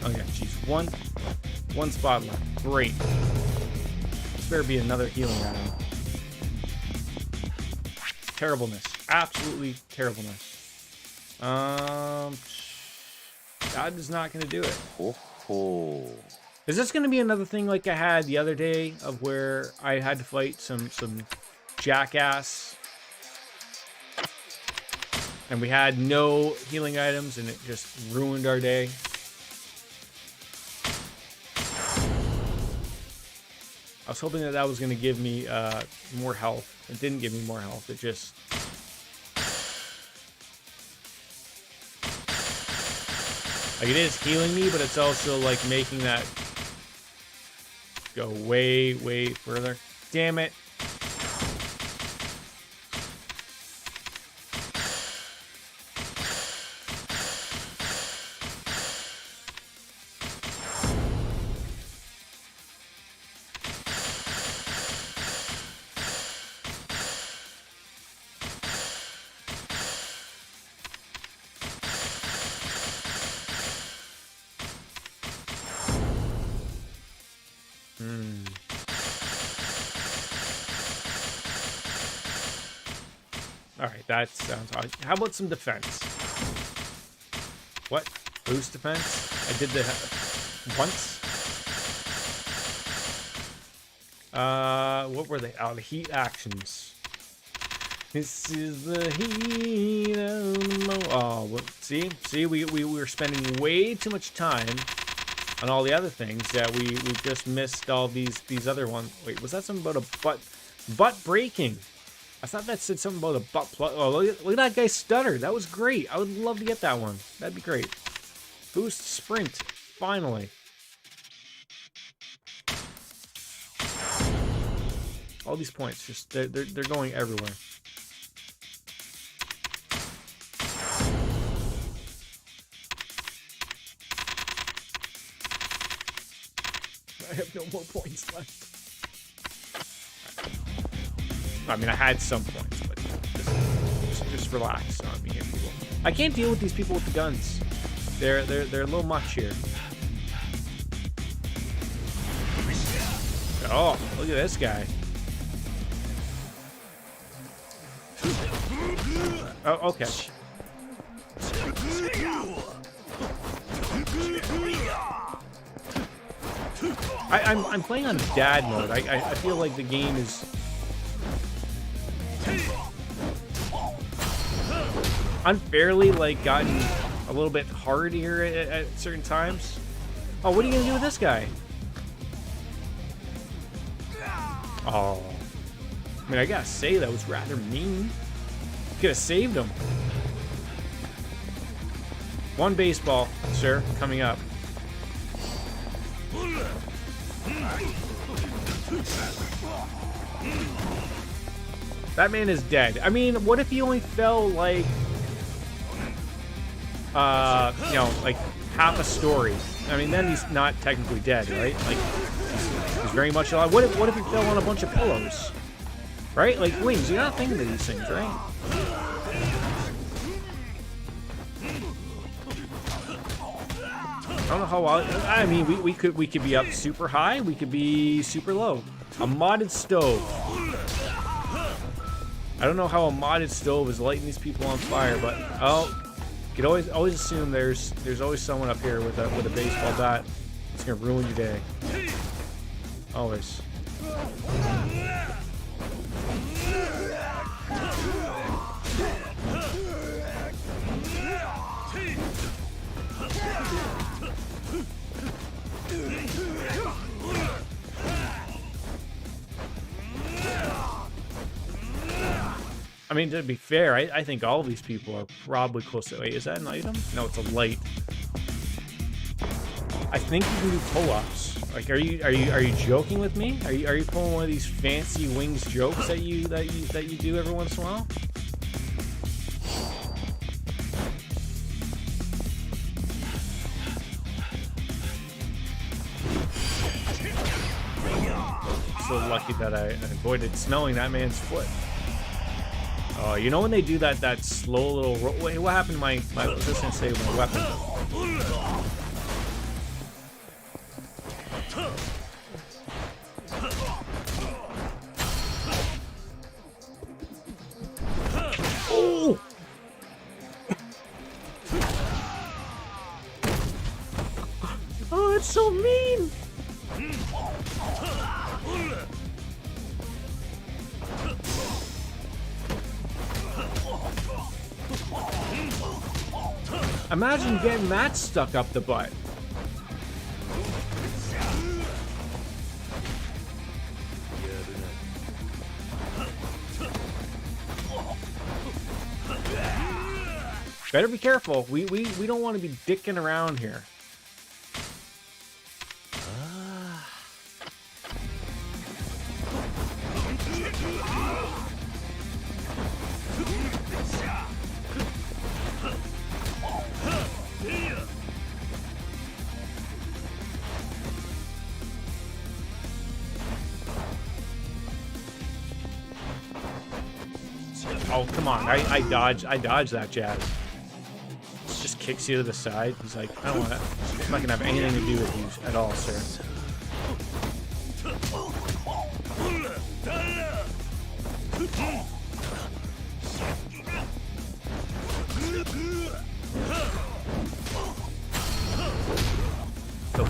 Oh yeah, jeez. One spot left. Great. This better be another healing item. Terribleness. Absolutely terribleness. That is not going to do it. Is this going to be another thing like I had the other day of where I had to fight some jackass and we had no healing items and it just ruined our day? I was hoping that was going to give me more health. It didn't give me more health. It just... Like, it is healing me, but it's also, like, making that go way, way further. Damn it. Alright, that sounds odd. How about some defense? What? Boost defense? I did the once. What were they? Oh, the heat actions. This is the heat of the what? See, we were spending way too much time on all the other things that we just missed all these other ones. Wait, was that something about a butt breaking? I thought that said something about a butt plug. Oh, look at that guy stutter. That was great. I would love to get that one. That'd be great. Boost sprint. Finally. All these points, just they're going everywhere. I have no more points left. I mean, I had some points, but just relax on me here, people. I can't deal with these people with the guns. They're a little much here. Oh, look at this guy. Oh, okay. I'm playing on dad mode. I feel like the game is unfairly like gotten a little bit hard here at certain times. Oh, what are you gonna do with this guy? Oh, I mean, I gotta say that was rather mean. Could have saved him. One baseball, sir, coming up. That man is dead. I mean, what if he only fell like, you know, like half a story? I mean, then he's not technically dead, right? Like, he's very much alive. What if he fell on a bunch of pillows? Right? Like, wings, you're not thinking of these things, right? I don't know how well, I mean, we could be up super high, we could be super low. A modded stove. I don't know how a modded stove is lighting these people on fire, but oh, you can always assume there's always someone up here with a baseball bat. It's gonna ruin your day. Always. I mean, to be fair, I think all of these people are probably close to... Wait, is that an item? No, it's a light. I think you can do pull-ups. Like, are you joking with me? Are you pulling one of these fancy wings jokes that you do every once in a while? So lucky that I avoided smelling that man's foot. Oh, you know when they do that slow little wait, what happened to my I was just gonna say my weapon. Oh! Oh, it's so mean! Imagine getting that stuck up the butt. Better be careful. We don't want to be dicking around here. Oh, come on. I dodged that jab. Just kicks you to the side. He's like, I don't want that. I'm not going to have anything to do with you at all, sir.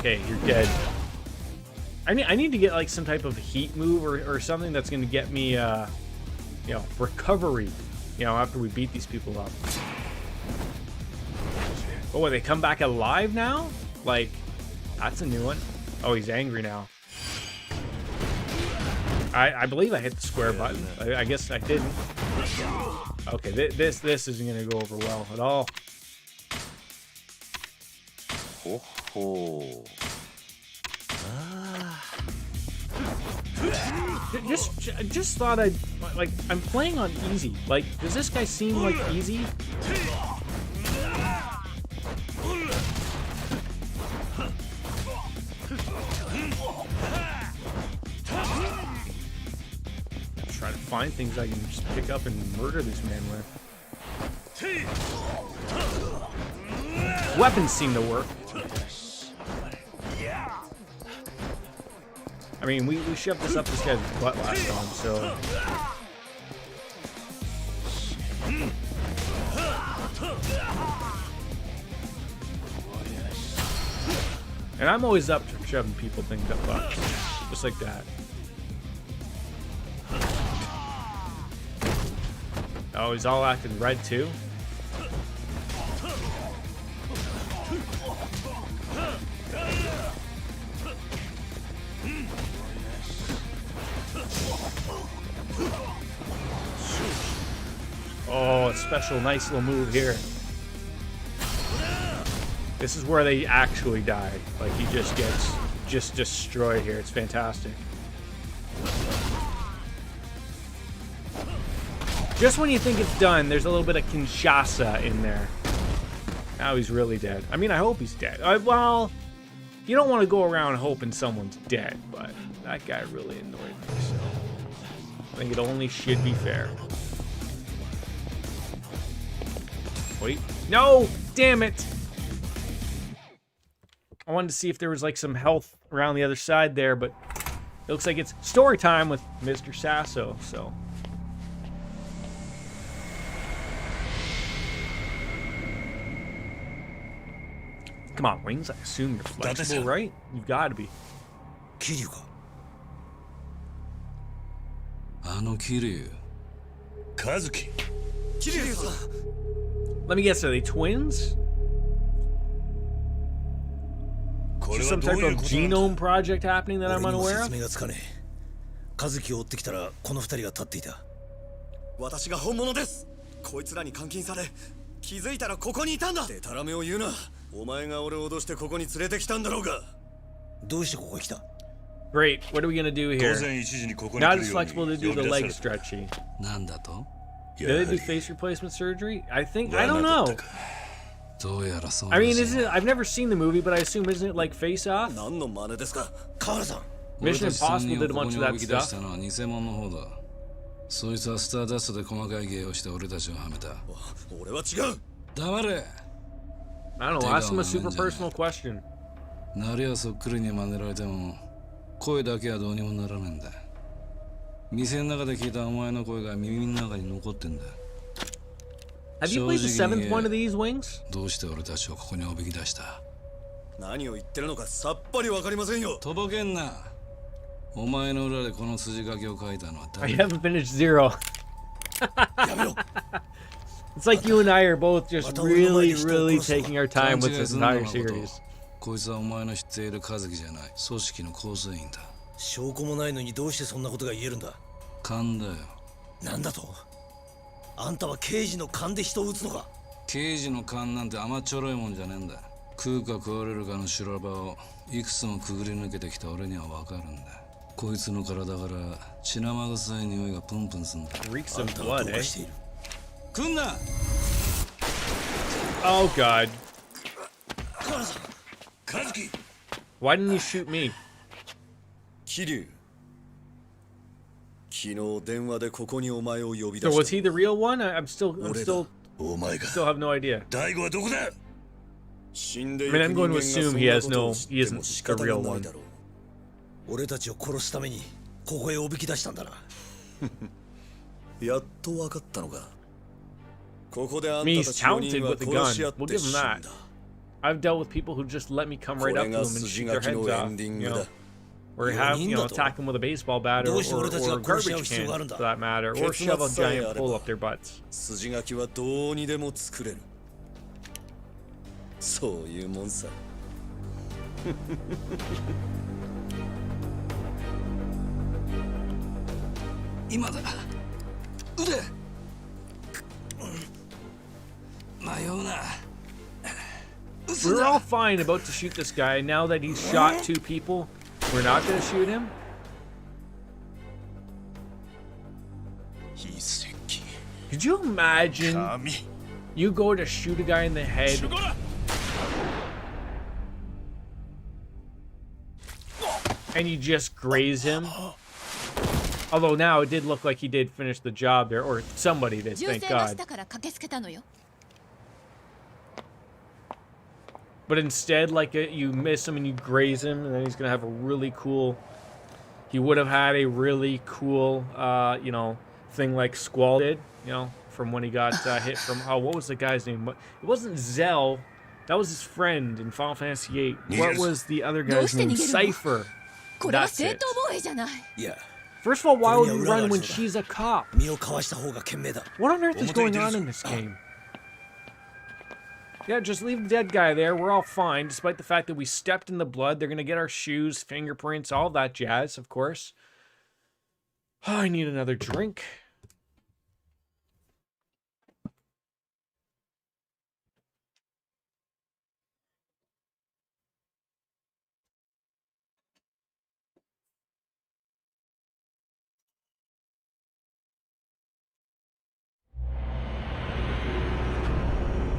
Okay, you're dead. I need to get like some type of heat move or something that's gonna get me you know, recovery, you know, after we beat these people up. Oh, they come back alive now? Like, that's a new one. Oh, he's angry now. I believe I hit the square button. I guess I didn't. Okay, this isn't gonna go over well at all. Just thought I'd like, I'm playing on easy. Like, does this guy seem like easy? Try to find things I can just pick up and murder this man with. Weapons seem to work. I mean, we shoved this up this guy's butt last time, so... And I'm always up for shoving people things up butts. Just like that. Oh, he's all acting red too? Oh, a special nice little move here. This is where they actually die. Like, he just gets destroyed here. It's fantastic. Just when you think it's done, there's a little bit of Kinshasa in there. Now he's really dead. I mean, I hope he's dead. Well, you don't want to go around hoping someone's dead, but that guy really annoyed me, so I think it only should be fair. Wait. No! Damn it! I wanted to see if there was like some health around the other side there, but it looks like it's story time with Mr. Sasso, so... Come on, Wings. I assume you're flexible, right? You've got to be.
Kiryu ka? Ano Kiryu?
Kazuki.
Kiryu-san.
Let me guess, are they twins? Is there some type of genome project happening that I'm unaware of?
カズキを追ってきたらこの二人が立っていた。私が本物です。こいつらに監禁され、気づいたらここにいたんだ。でたらめを言うな。お前が俺を脅してここに連れてきたんだろうが。どうしてここへ来た?
Great. What are we gonna do here? Not as flexible to do the leg stretchy.
なんだと?
Did they do face replacement surgery? I don't know. I mean, I've never seen the movie, but I assume isn't it like Face Off? Mission Impossible did a bunch of that stuff.
そいつはスターダストで細かい芸をして俺たちをはめた。
俺は違う。
黙れ。
I don't know. Ask him a super personal question.
なりはそっくりに真似られても声だけはどうにもならないんだ。店の中で聞いたお前の声が耳の中に残ってんだ。
Have you played the seventh one of these, Wings?
どうして俺たちをここにおびき出した？
何を言ってるのかさっぱりわかりませんよ。
とぼけんな。お前の裏でこの筋書きを書いたのは誰？
I haven't finished Zero. It's like you and I are both just really taking our time with this entire series.
こいつはお前の知っている和樹じゃない。組織の構成員だ。
証拠もないのにどうしてそんなことが言えるんだ。
勘だよ。
なんだと？あんたは刑事の勘で人を撃つのか？
刑事の勘なんて甘っちょろいもんじゃねえんだ。食うか食われるかの修羅場をいくつもくぐり抜けてきた俺にはわかるんだ。こいつの体から血生臭い匂いがプンプンすんだ。
Reeks of blood, eh?
来んな。
Oh God.
カズキ。
Why didn't you shoot me?
桐生。昨日電話でここにお前を呼び出
So
した。
was he the real one? I'm still
お前が。
still have no idea.
大悟はどこだ?
I mean, I'm going to assume he isn't the real one.
俺たちを殺すためにここへおびき出したんだな。やっと分かったのか。ここであんたたち4人は殺し合って死んだ。
I've dealt with people who just let me come right up to them and shoot their heads off, you know, or have, you know, attack them with a baseball bat or a garbage can, for that matter, or shove a giant pole up their butts.
筋書きはどうにでも作れる。そういうもんさ。
今だ。腕。迷うな。
We're all fine about to shoot this guy. Now that he's shot 2 people, we're not going to shoot him. Could you imagine you go to shoot a guy in the head and you just graze him? Although now it did look like he did finish the job there, or somebody did, thank God. But instead, like, you miss him and you graze him, and then he's gonna have a really cool. He would have had a really cool, you know, thing like Squall did, you know, from when he got hit from. Oh, what was the guy's name? It wasn't Zell. That was his friend in Final Fantasy VIII. What was the other guy's name? Cypher. That's it.
Yeah.
First of all, why would you run when she's a cop? What on earth is going on in this game? Yeah, just leave the dead guy there. We're all fine, despite the fact that we stepped in the blood. They're going to get our shoes, fingerprints, all that jazz, of course. Oh, I need another drink.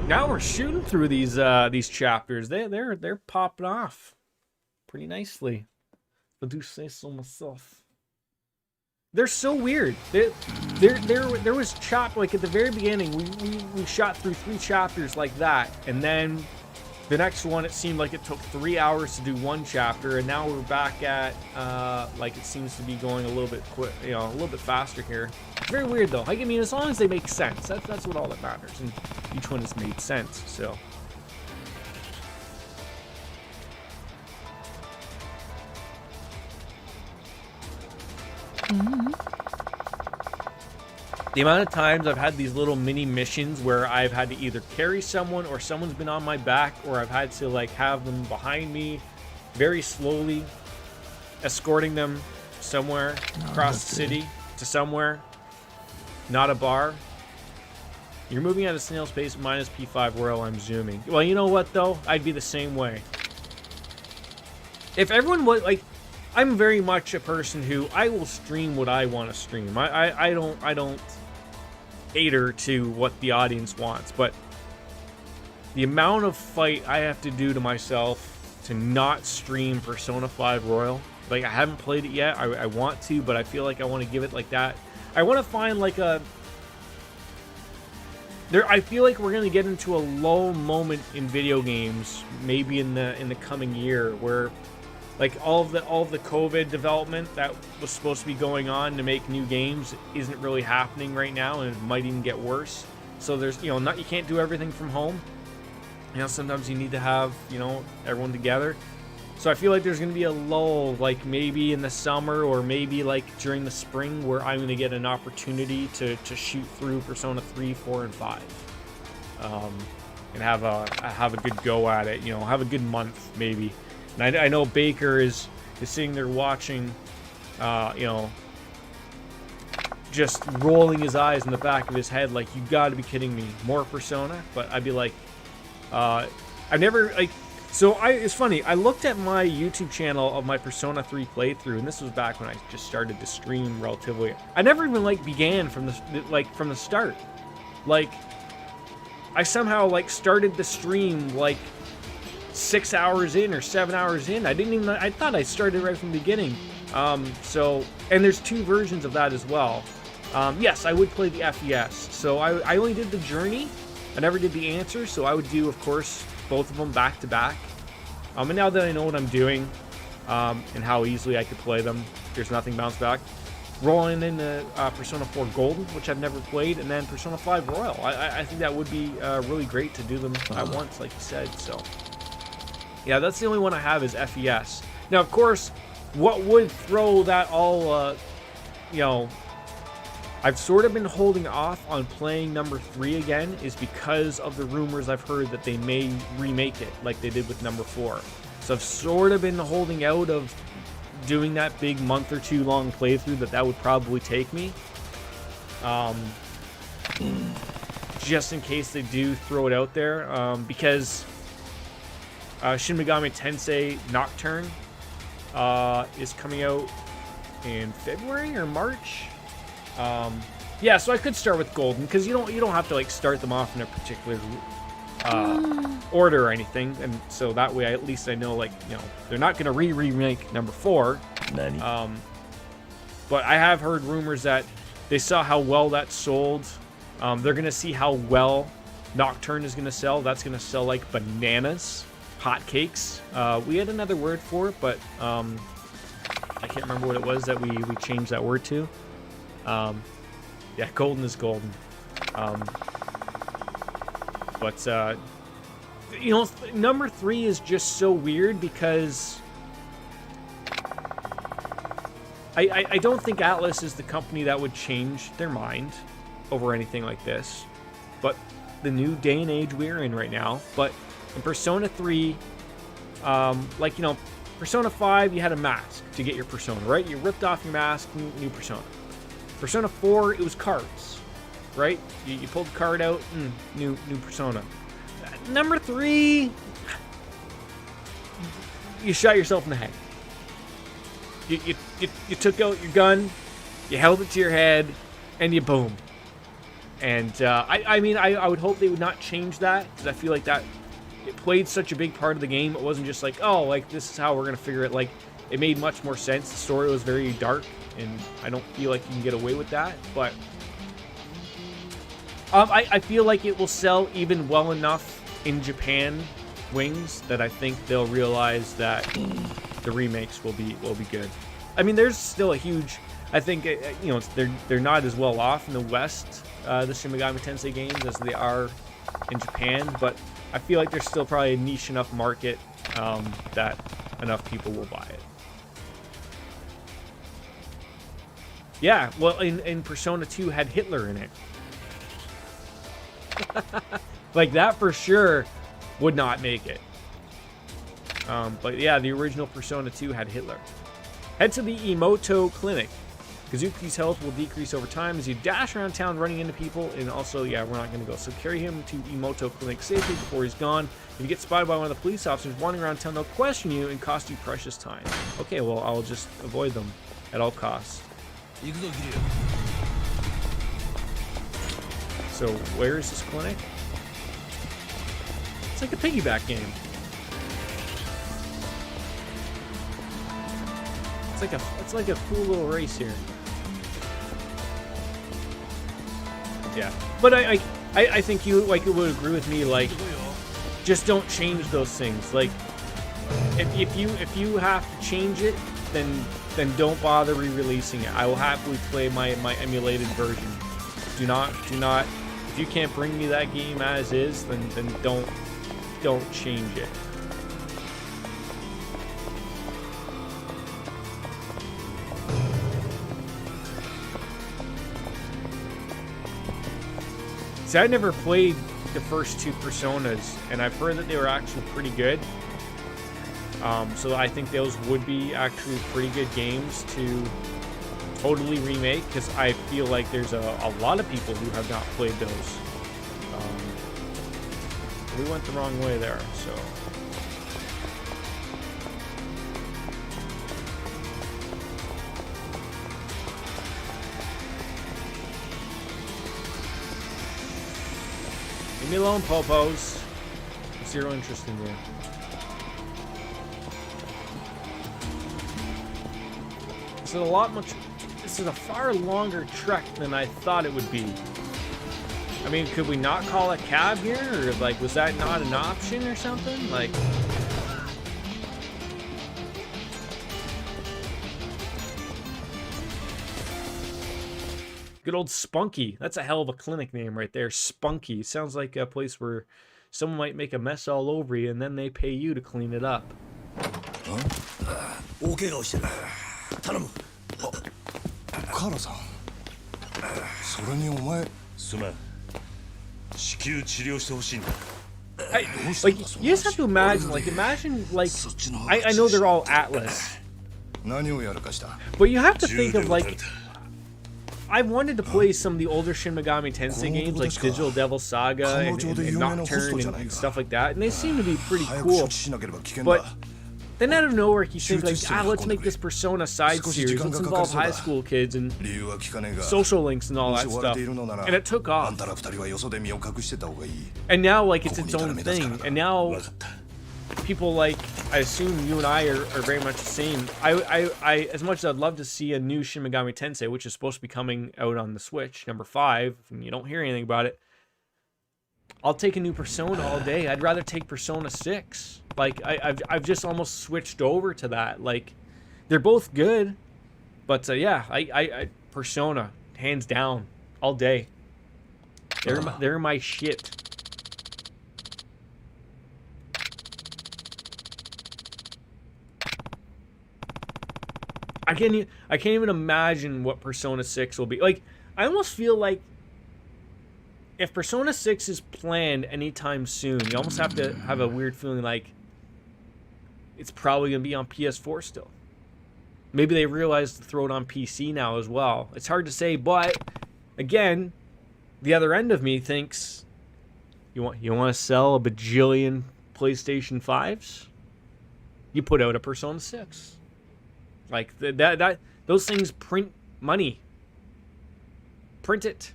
Now we're shooting through these chapters. They're popping off pretty nicely. I do say so myself. They're so weird. There was like at the very beginning we shot through 3 chapters like that, and then the next one it seemed like it took 3 hours to do 1 chapter, and now we're back at like it seems to be going a little bit quick, you know, a little bit faster here. It's very weird though. Like, I mean, as long as they make sense, that's what all that matters, and each one has made sense. So. The amount of times I've had these little mini missions where I've had to either carry someone or someone's been on my back, or I've had to like have them behind me very slowly, escorting them somewhere across the city to somewhere, not a bar. You're moving at a snail's pace minus P5 Royal, I'm zooming. Well, you know what though? I'd be the same way. If everyone was like, I'm very much a person who I will stream what I want to stream. I don't cater to what the audience wants, but the amount of fight I have to do to myself to not stream Persona 5 Royal, like I haven't played it yet. I want to, but I feel like I want to give it like that. I want to find like a I feel like we're gonna get into a low moment in video games, maybe in the coming year, where like all of the COVID development that was supposed to be going on to make new games isn't really happening right now, and it might even get worse. So there's, you know, you can't do everything from home. You know, sometimes you need to have, you know, everyone together. So I feel like there's going to be a lull, like maybe in the summer or maybe like during the spring, where I'm going to get an opportunity to shoot through Persona 3, 4, and 5. And have a good go at it, you know, have a good month maybe. And I know Baker is sitting there watching, you know, just rolling his eyes in the back of his head like, you got to be kidding me, more Persona. But I'd be like, I've never like. So it's funny. I looked at my YouTube channel of my Persona 3 playthrough, and this was back when I just started to stream relatively. I never even like began from the start. Like, I somehow like started the stream like 6 hours in or 7 hours in. I thought I started right from the beginning. So, and there's 2 versions of that as well. Yes, I would play the FES. So I only did the journey. I never did the answer. So I would do, of course, both of them back to back. And now that I know what I'm doing, and how easily I could play them, there's nothing bounce back. Rolling into Persona 4 Golden, which I've never played, and then Persona 5 Royal. I think that would be really great to do them at once, like you said. So Yeah, that's the only one I have is FES. Now, of course, what would throw that all, you know, I've sort of been holding off on playing number 3 again is because of the rumors I've heard that they may remake it like they did with number 4. So I've sort of been holding out of doing that big month or 2 long playthrough that would probably take me. Just in case they do throw it out there, because Shin Megami Tensei Nocturne is coming out in February or March. Yeah, so I could start with Golden because you don't have to like start them off in a particular order or anything, and so that way at least I know, like, you know, they're not gonna remake number 4. But I have heard rumors that they saw how well that sold. They're gonna see how well Nocturne is gonna sell. That's gonna sell like bananas, hotcakes. We had another word for it, but I can't remember what it was that we changed that word to. Yeah, golden is golden. But you know, number 3 is just so weird because I don't think Atlas is the company that would change their mind over anything like this. But the new day and age we're in right now. But in Persona 3, like, you know, Persona 5, you had a mask to get your persona, right? You ripped off your mask, new persona. Persona 4, it was cards, right? You pulled the card out, new persona. Number 3, you shot yourself in the head. You took out your gun, you held it to your head, and you boom. And I mean, I would hope they would not change that, because I feel like that it played such a big part of the game. It wasn't just like, oh, like this is how we're gonna figure it. Like, it made much more sense. The story was very dark, and I don't feel like you can get away with that. But I feel like it will sell even well enough in Japan wings that I think they'll realize that the remakes will be good. I mean, there's still a huge. I think you know, they're not as well off in the West, the Shin Megami Tensei games, as they are in Japan, but I feel like there's still probably a niche enough market that enough people will buy it. Yeah, well, in Persona 2 had Hitler in it. Like, that for sure would not make it. But yeah, the original Persona 2 had Hitler. Head to the Emoto Clinic. Kazuki's health will decrease over time as you dash around town running into people, and also, yeah, we're not going to go. So carry him to Emoto Clinic safely before he's gone. If you get spotted by one of the police officers wandering around town, they'll question you and cost you precious time. Okay, well, I'll just avoid them at all costs. So where is this clinic? It's like a piggyback game. It's like a cool little race here. Yeah, but I think you would agree with me. Like, just don't change those things. Like, if you have to change it, then don't bother re-releasing it. I will happily play my emulated version. Do not. If you can't bring me that game as is, then don't change it. See, I never played the first 2 Personas, and I've heard that they were actually pretty good. So I think those would be actually pretty good games to totally remake, because I feel like there's a lot of people who have not played those. We went the wrong way there, so... Leave me alone, popos. Zero interest in you. This is a far longer trek than I thought it would be. I mean, could we not call a cab here? Or, like, was that not an option or something? Like... Good old Spunky. That's a hell of a clinic name right there. Spunky. Sounds like a place where someone might make a mess all over you, and then they pay you to clean it up.
大怪我をしてる頼む
カーラさんそれにお前
すまん至急治療してほしいんだ
Like, you just have to imagine, like, I know they're all Atlas,
何をやらかした
but you have to
銃
think
で
of,
撃たれ
like,
た
I wanted to play some of the older Shin Megami Tensei games, like Digital Devil Saga and Nocturne and stuff like that, and they seem to be pretty
早く
cool.
処置しなければ危険
But
だ
then out of nowhere, he thinks, like, let's make this Persona side series. Let's involve high school kids and
理由は聞かねえが
social links and all
も
that
し追われ
stuff.
ているのなら
And it took
あ
off.
んたら二人はよそで身を隠してた方がいい
And now, like, it's its own thing. And now
分かった
people like, I assume you and I are very much the same. I as much as I'd love to see a new Shin Megami Tensei, which is supposed to be coming out on the Switch, number 5, and you don't hear anything about it, I'll take a new Persona all day. I'd rather take Persona 6. Like, I've just almost switched over to that. Like, they're both good, but yeah, I Persona, hands down, all day. They're my shit. I can't even imagine what Persona 6 will be. Like, I almost feel like if Persona 6 is planned anytime soon, you almost have to have a weird feeling like it's probably going to be on PS4 still. Maybe they realize to throw it on PC now as well. It's hard to say, but again, the other end of me thinks you want to sell a bajillion PlayStation 5s? You put out a Persona 6. Like that those things print money. Print it.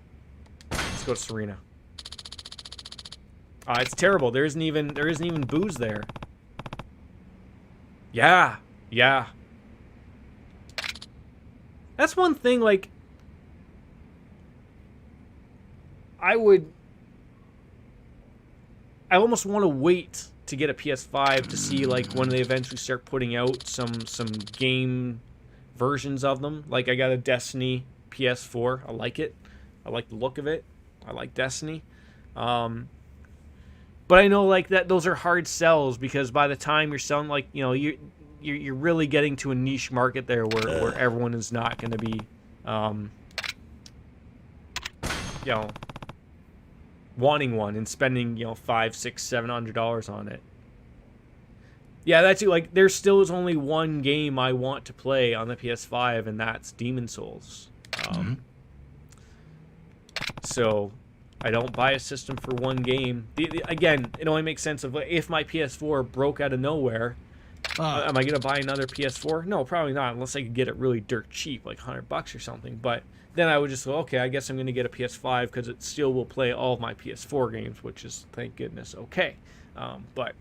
Let's go to Serena. It's terrible. There isn't even booze there. Yeah. That's one thing, like, I almost want to wait to get a PS5 to see, like, when they eventually start putting out some game versions of them. Like, I got a Destiny PS4. I like it. I like the look of it. I like Destiny. But I know, like, that those are hard sells because by the time you're selling, like, you know, you're really getting to a niche market there where everyone is not going to be, you know, wanting one and spending, you know, $500, $600, $700 on it. Yeah, that's it. Like, there still is only one game I want to play on the PS5, and that's Demon Souls. So I don't buy a system for one game. Again, it only makes sense if my PS4 broke out of nowhere. Am I gonna buy another PS4? No, probably not, unless I could get it really dirt cheap, like $100 or something. But then I would just go, okay, I guess I'm gonna get a PS5 because it still will play all of my PS4 games, which is, thank goodness, okay. But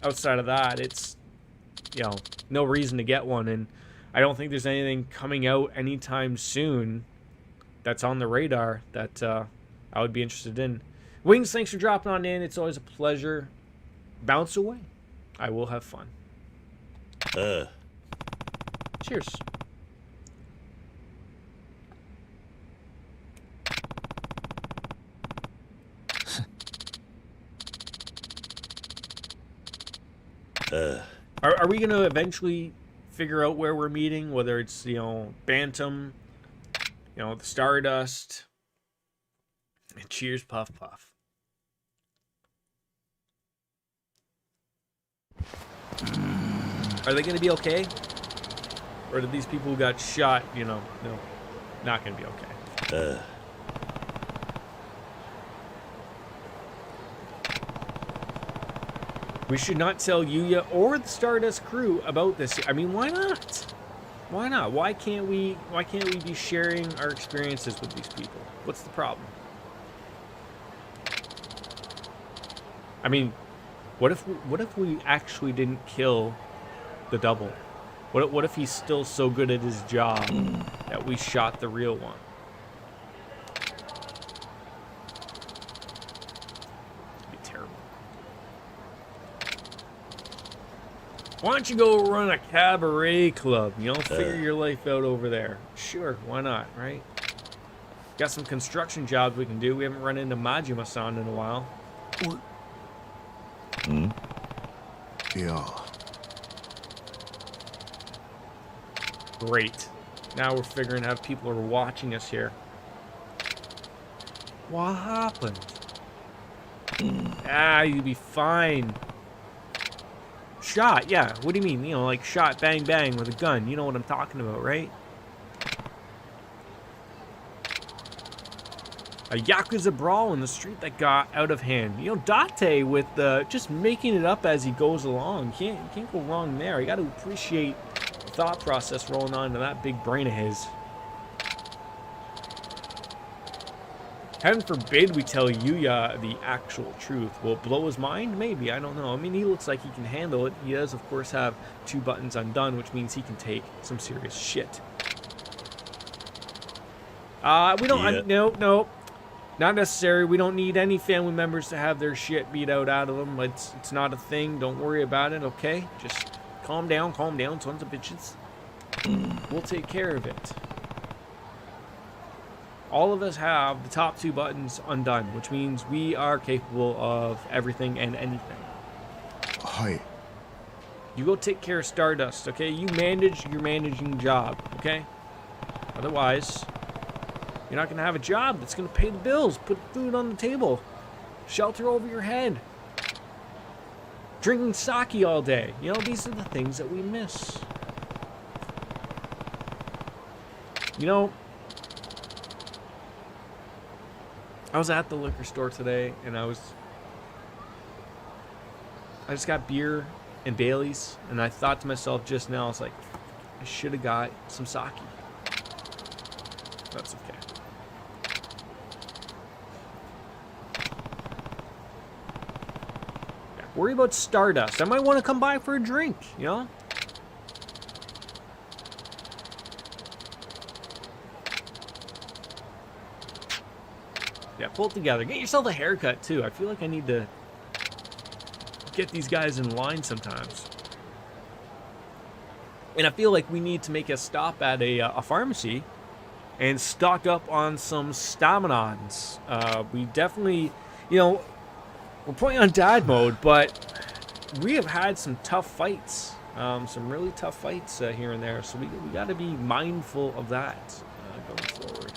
outside of that, it's, you know, no reason to get one, and I don't think there's anything coming out anytime soon that's on the radar that I would be interested in. Wings, thanks for dropping on in. It's always a pleasure. Bounce away. I will have fun. Cheers. Are we going to eventually figure out where we're meeting? Whether it's, you know, Bantam, you know, the Stardust. And cheers, Puff Puff. Are they going to be okay? Or did these people who got shot, you know, no, not going to be okay? We should not tell Yuya or the Stardust crew about this. I mean, why not? Why not? Why can't we be sharing our experiences with these people? What's the problem? I mean, what if we actually didn't kill the double? What if he's still so good at his job that we shot the real one? It'd be terrible. Why don't you go run a cabaret club? You know, figure your life out over there. Sure, why not, right? Got some construction jobs we can do. We haven't run into Majima-san in a while.
Yeah.
Great. Now we're figuring out people are watching us here. What happened? Ah, you'll be fine. Shot, yeah. What do you mean? You know, like shot, bang, bang with a gun. You know what I'm talking about, right? A Yakuza brawl in the street that got out of hand. You know, Date with just making it up as he goes along. You can't go wrong there. You got to appreciate the thought process rolling on into that big brain of his. Heaven forbid we tell Yuya the actual truth. Will it blow his mind? Maybe. I don't know. I mean, he looks like he can handle it. He does, of course, have 2 buttons undone, which means he can take some serious shit. We don't...
Yeah.
No. Not necessary. We don't need any family members to have their shit beat out of them. It's not a thing. Don't worry about it, okay? Just calm down, sons of bitches. We'll take care of it. All of us have the top 2 buttons undone, which means we are capable of everything and anything.
Hi.
You go take care of Stardust, okay? You manage your managing job, okay? Otherwise, you're not going to have a job that's going to pay the bills, put food on the table, shelter over your head, drinking sake all day. You know, these are the things that we miss. You know, I was at the liquor store today, and I just got beer and Baileys, and I thought to myself just now, I was like, I should have got some sake. That's okay. Yeah, worry about Stardust. I might want to come by for a drink, you know? Yeah, pull it together. Get yourself a haircut, too. I feel like I need to get these guys in line sometimes. And I feel like we need to make a stop at a pharmacy and stock up on some staminons. We definitely, you know, we're playing on dad mode, but we have had some tough fights. Some really tough fights here and there. So we got to be mindful of that going forward.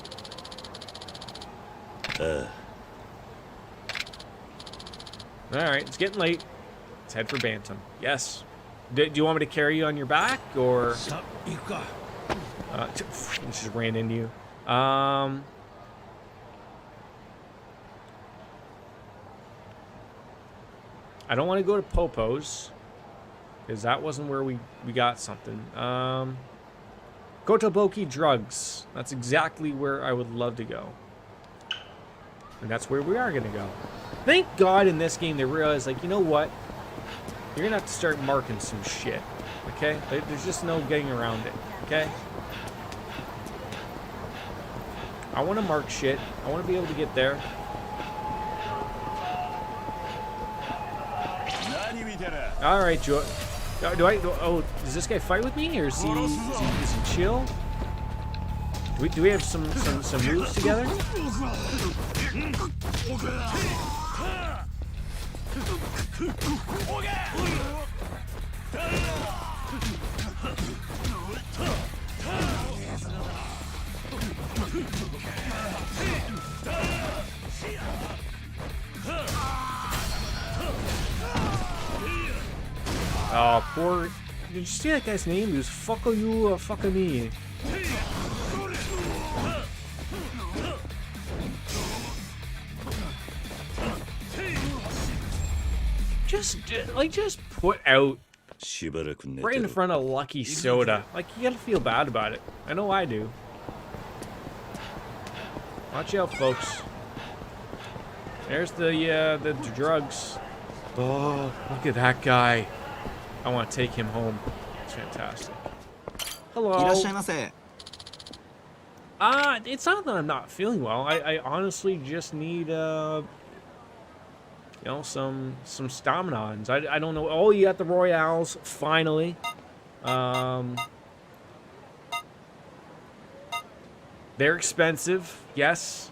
Alright, it's getting late. Let's head for Bantam. Yes. Do you want me to carry you on your back, or... just ran into you. I don't want to go to Popo's, because that wasn't where we got something. Kotobuki Drugs. That's exactly where I would love to go. And that's where we are going to go. Thank God in this game they realized, like, you know what? You're going to have to start marking some shit. Okay? There's just no getting around it. Okay? I want to mark shit. I want to be able to get there. Alright, Joe. Oh, does this guy fight with me? Or is he chill? Do we have some moves together? Oh, poor... Did you see that guy's name? He was fucka you or fucka me. Just put out right in front of Lucky Soda. Like, you gotta feel bad about it. I know I do. Watch out, folks. There's the drugs. Oh, look at that guy. I want to take him home. It's fantastic. Hello. It's not that I'm not feeling well. I honestly just need you know, some staminons. I don't know. Oh, you got the Royales finally. They're expensive, yes.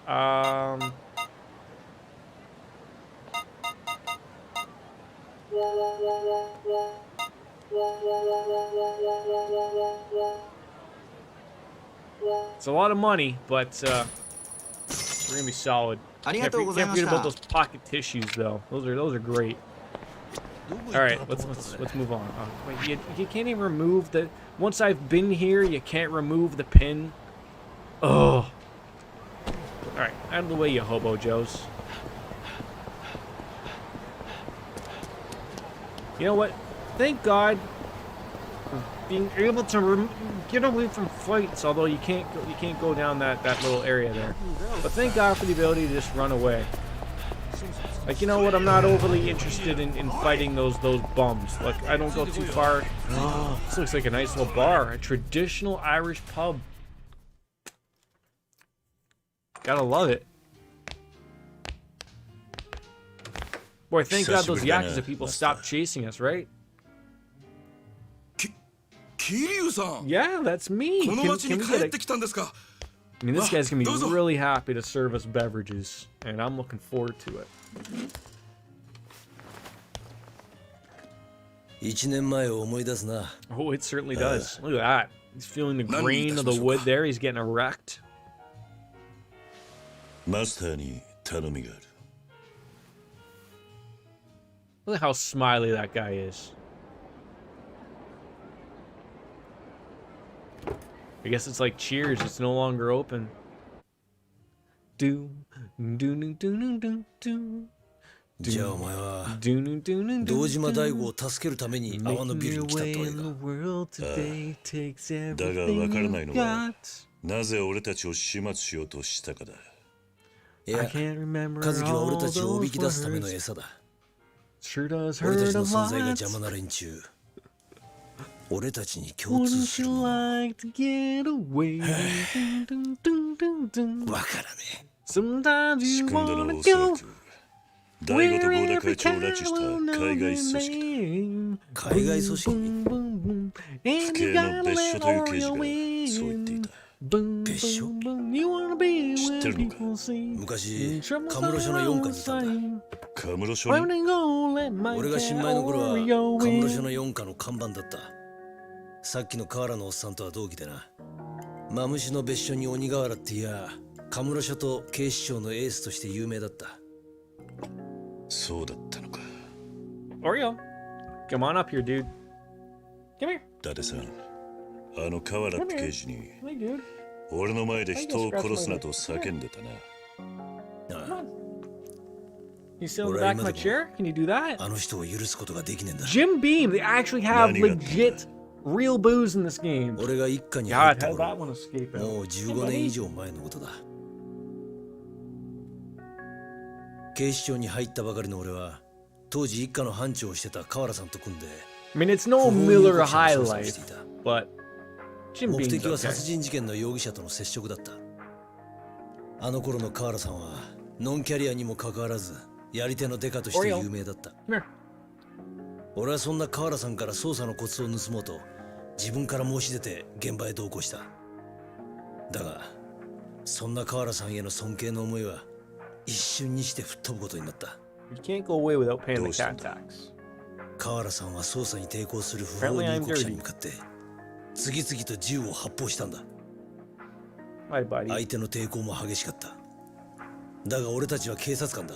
It's a lot of money, but we're gonna be solid. Can't forget about those pocket tissues, though. Those are great. All right, let's move on. Wait, you can't even remove the. Once I've been here, you can't remove the pin. Oh. All right, out of the way, you hobo joes. You know what? Thank God for being able to get away from fights. Although you can't go down that little area there. But thank God for the ability to just run away. Like, you know what? I'm not overly interested in fighting those bums. Like, I don't go too far. Oh, this looks like a nice little bar, a traditional Irish pub. Gotta love it. Boy, thank God those Yakuza people stopped chasing us, right?
Kiryu-san!
Yeah, that's me. Can we get a... I mean, this guy's gonna be really happy to serve us beverages, and I'm looking forward to it.
1年前を思い出すな。
Oh, it certainly does. Look at that. He's feeling the grain of the wood there. He's getting erect.
マスターに頼みがある。
Look at how smiley that guy is. I guess it's like Cheers. It's no longer open. Do do do do do do.
じゃあお前は堂島大吾を助けるために阿波のビルに来たってわけか。
だが分からないのはなぜ俺たちを始末しようとしたかだ。
いや、和樹は俺たちをおびき出すための餌だ。俺たちの存在が邪魔な連中。俺たちに共通するもの。わからねえ。
仕組んだのはおそらく大悟と合田会長を拉致した海外組織だ。
海外組織？
府警の別所という刑事がそう言っていた。
別所？
知ってるのか？
昔カムロ署の4課にいたんだ。
カムロ署に？
俺が新米の頃はカムロ署の4課の看板だった。さっきの河原のおっさんとは同期でな。マムシの別所に鬼瓦っていやカムロ署と警視庁のエースとして有名だった。
そうだったのか。
Oreo, come on up here, dude. Come here.
伊達さん、あの河原って刑事に
Hey, dude.
俺の前で人を殺すなと叫んでたな。
You sit on the back of my chair? Can you do that?
あの人を許すことができねえんだ。
Jim Beam. They actually have legit real booze in this game.
俺が一家に入
God,
った
how did
頃
that one escape out?
もう15年以上前のことだ。警視庁に入ったばかりの俺は当時一課の班長をしてた河原さんと組んで
I mean, it's no
不法入
Miller
国者
High
の捜査をしてい
Life,
た。
but Jim
目
Beam's
的は
okay.
殺人事件の容疑者との接触だった。あの頃の河原さんはノンキャリアにもかかわらずやり手のデカとして有名だった。
Come here.
俺はそんな河原さんから捜査のコツを盗もうと自分から申し出て現場へ同行した。だがそんな河原さんへの尊敬の思いは一瞬にして吹っ飛ぶことになった。
You can't go away without paying the cat tax.
河原さんは捜査に抵抗する不法入国者に向かって次々と銃を発砲したんだ。
Hi, buddy.
相手の抵抗も激しかった。だが俺たちは警察官だ。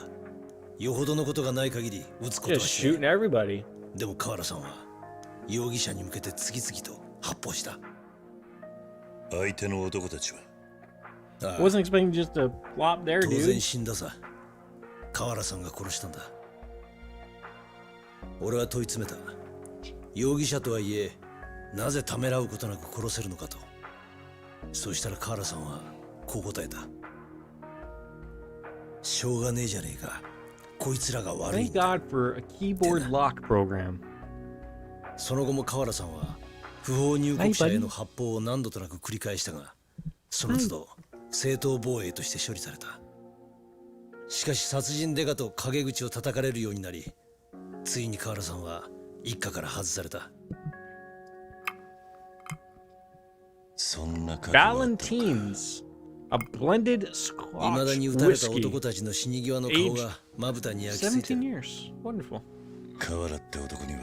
よほどのことがない限り撃つことは
Just
しない。
shooting everybody.
でも河原さんは容疑者に向けて次々と発砲した。
相手の男たちは
I wasn't expecting just to flop there,
当然
dude.
死んださ。河原さんが殺したんだ。俺は問い詰めた。容疑者とはいえなぜためらうことなく殺せるのかと。そしたら河原さんはこう答えた。しょうがねえじゃねえか。こいつらが悪い
Thank
んだ。
God for a keyboard lock program.
その後も河原さんは不法入国者への発砲を何度となく繰り返したが、その都度正当防衛として処理された。しかし殺人デカと陰口を叩かれるようになり、ついに河原さんは一家から外された。
そんな覚悟があったのか。
Valentines. A blended
未
Scotch
だに撃たれた
whiskey.
男たちの死に際の顔がまぶたに焼き付いて
17
る。
years. Wonderful.
河原って男には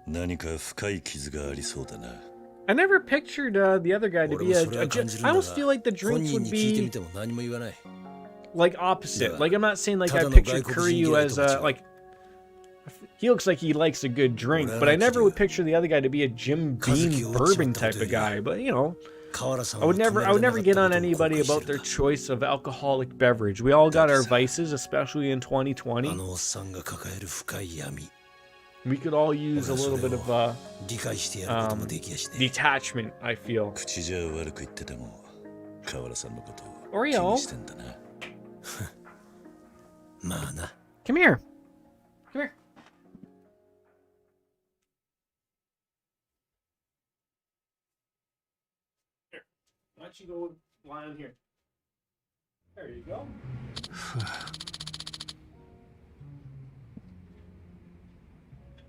何か深い傷がありそうだな。
I never pictured the other guy to
俺
be
も
a,
それは
a
感じ
ju-
る
I
んだ
almost feel like the
が、本
drinks
人
would
に聞いてみ
be
ても何も言わない。
like opposite.
Yeah.
Like I'm not saying like I
Tada no
pictured
gaikokujin
Kuryu as a
girai
like. He looks like he likes a good drink, but I never would picture the other guy to be a Jim Beam bourbon type of guy. But you know,
河原さん
I
を
would
止め
never
られなか
get
った
on
ことを
anybody
後悔して
about
る
their
んだ。
choice of alcoholic beverage. We all got our
That's-
vices, especially in
あ
2020.
のおっさんが抱える深い闇。
We could all use a
俺はそ
little
れ
bit
を
of
理解してやることもできやしね。
detachment. I feel.
口じゃ悪く言ってても河原さんのことを
Oreo
気にしてんだな。
まあな。
Come here. Come here. Here. Why don't you go lie on here? There you go.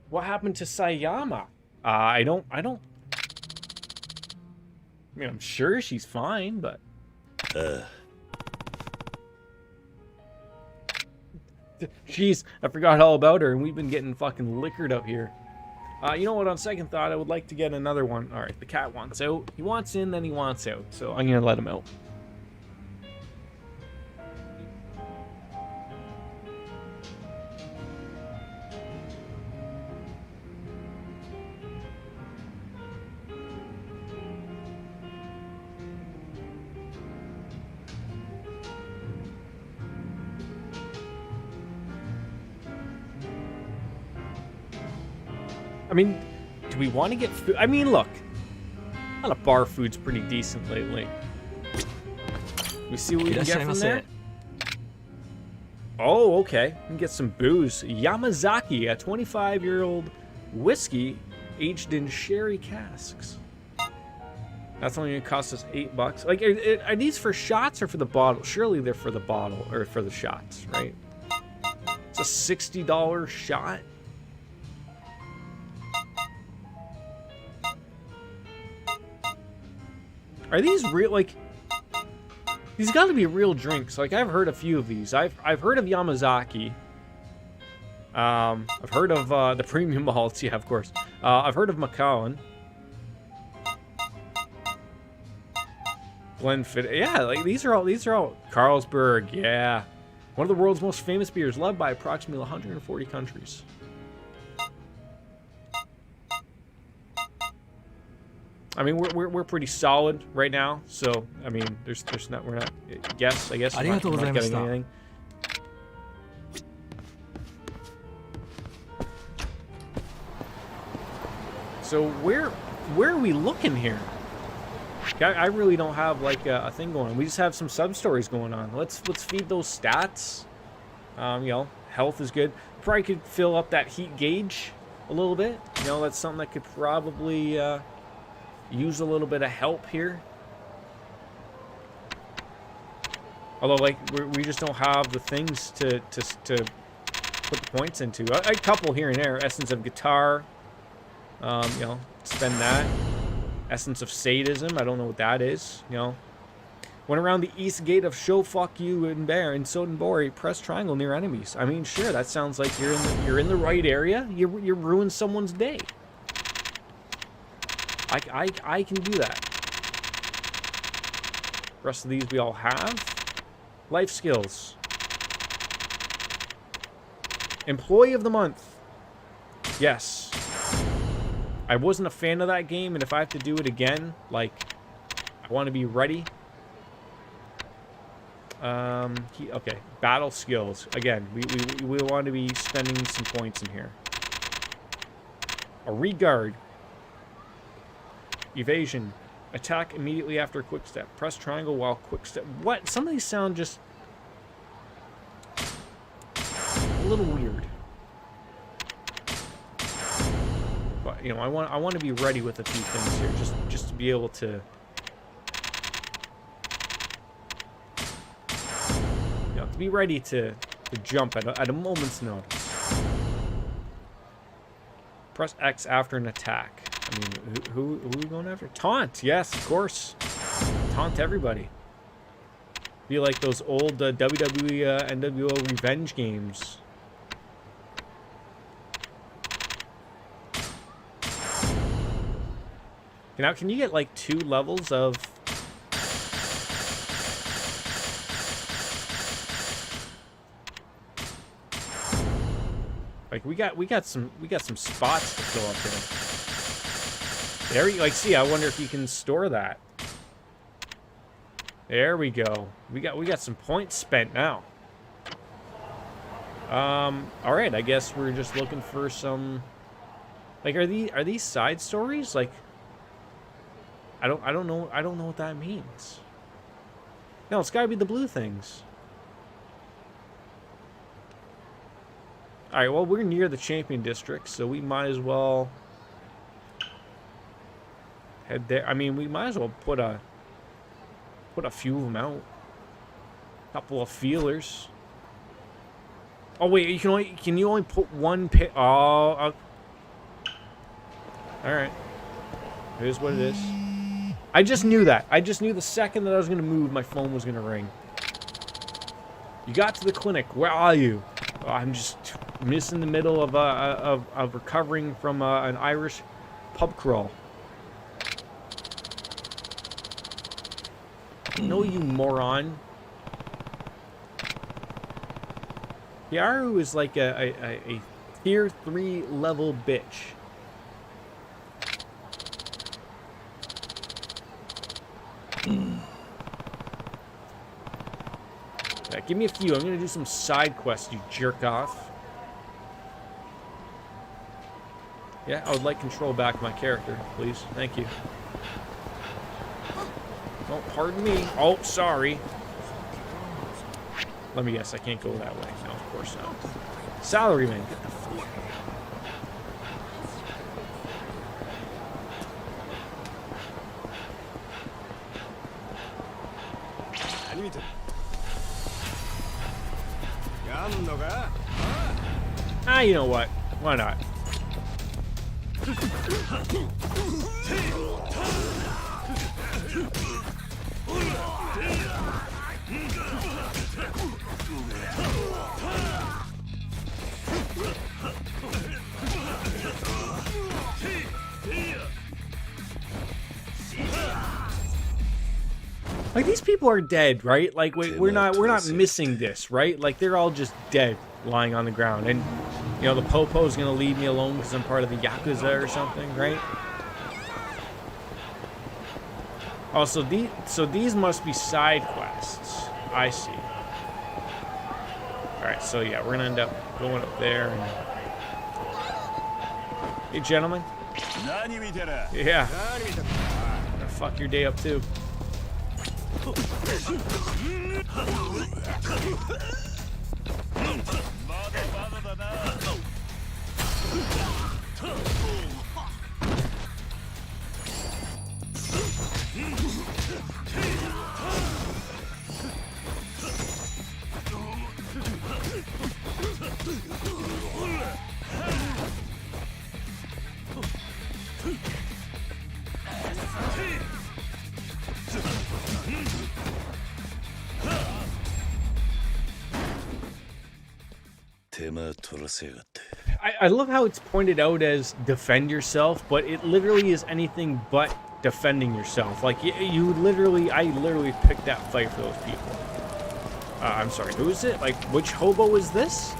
What happened to Sayama? I don't. I mean, I'm sure she's fine, but. Jeez, I forgot all about her, and we've been getting fucking liquored up here. You know what? On second thought, I would like to get another one. All right, the cat wants out. He wants in, then he wants out. So I'm gonna let him out. I mean, do we want to get food? I mean, look, a lot of bar food's pretty decent lately. We see what we can get from there. Oh, okay. We can get some booze. Yamazaki, a 25-year-old whiskey aged in sherry casks. That's only gonna cost us $8. Like, are these for shots or for the bottle? Surely they're for the bottle or for the shots, right? It's a $60 shot. Are these real? Like, these got to be real drinks. Like, I've heard a few of these. I've heard of Yamazaki. I've heard of the premium malts. Yeah, of course. I've heard of Macallan. Glenfiddich. Yeah, like these are all Carlsberg. Yeah, one of the world's most famous beers, loved by approximately 140 countries. I mean, we're pretty solid right now, so I mean, there's not we're not. Yes, I guess we're not getting anything. So where are we looking here? I really don't have like a thing going on. We just have some sub stories going on. Let's feed those stats. You know, health is good. Probably could fill up that heat gauge a little bit. You know, that's something that could probably use a little bit of help here. Although, like, we just don't have the things to put the points into. A couple here and there. Essence of Guitar. You know, spend that. Essence of Sadism. I don't know what that is. You know. Went around the east gate of Show Fuck You and Bear in Sotenbori. Press triangle near enemies. I mean, sure, that sounds like you're in the right area. You ruined someone's day. I can do that. The rest of these we all have. Life skills. Employee of the month. Yes. I wasn't a fan of that game, and if I have to do it again, like, I want to be ready. Okay. Battle skills. Again, we want to be spending some points in here. A regard. Evasion. Attack immediately after a quick step. Press triangle while quick step. What? Some of these sound just a little weird. But you know, I want to be ready with a few things here, just to be able to, you know, to be ready to jump at a moment's notice. Press X after an attack. I mean, who are we going after? Taunt, yes, of course. Taunt everybody. Be like those old WWE NWO revenge games. Now, can you get like 2 levels of? Like we got some spots to fill up here. There you like see. I wonder if you can store that. There we go. We got some points spent now. All right. I guess we're just looking for some. Like, are these side stories? Like, I don't know what that means. No, it's gotta be the blue things. All right. Well, we're near the champion district, so we might as well head there. I mean, we might as well put a few of them out. A couple of feelers. Oh wait, can you only put one pit? Oh, all right. It is what it is. I just knew that. I just knew the second that I was gonna move, my phone was gonna ring. You got to the clinic. Where are you? Oh, I'm just missing the middle of recovering from an Irish pub crawl. No, you moron. Yaru is like a tier 3 level bitch. Yeah, give me a few. I'm gonna do some side quests, you jerk off. Yeah, I would like control back my character, please. Thank you. Oh, pardon me. Oh, sorry. Let me guess, I can't go that way. No, of course not. Salaryman, get the fuck. Ah, you know what? Why not? Like, these people are dead, right? Like, we're not missing this, right? Like, they're all just dead, lying on the ground. And, you know, the Popo's gonna leave me alone because I'm part of the Yakuza or something, right? Oh, so these must be side quests. I see. Alright, so yeah, we're gonna end up going up there and... Hey, gentlemen. Yeah. Gonna fuck your day up, too. I love how it's pointed out as defend yourself, but it literally is anything but defending yourself. Like, I literally picked that fight for those people. I'm sorry, who is it? Like, which hobo is this?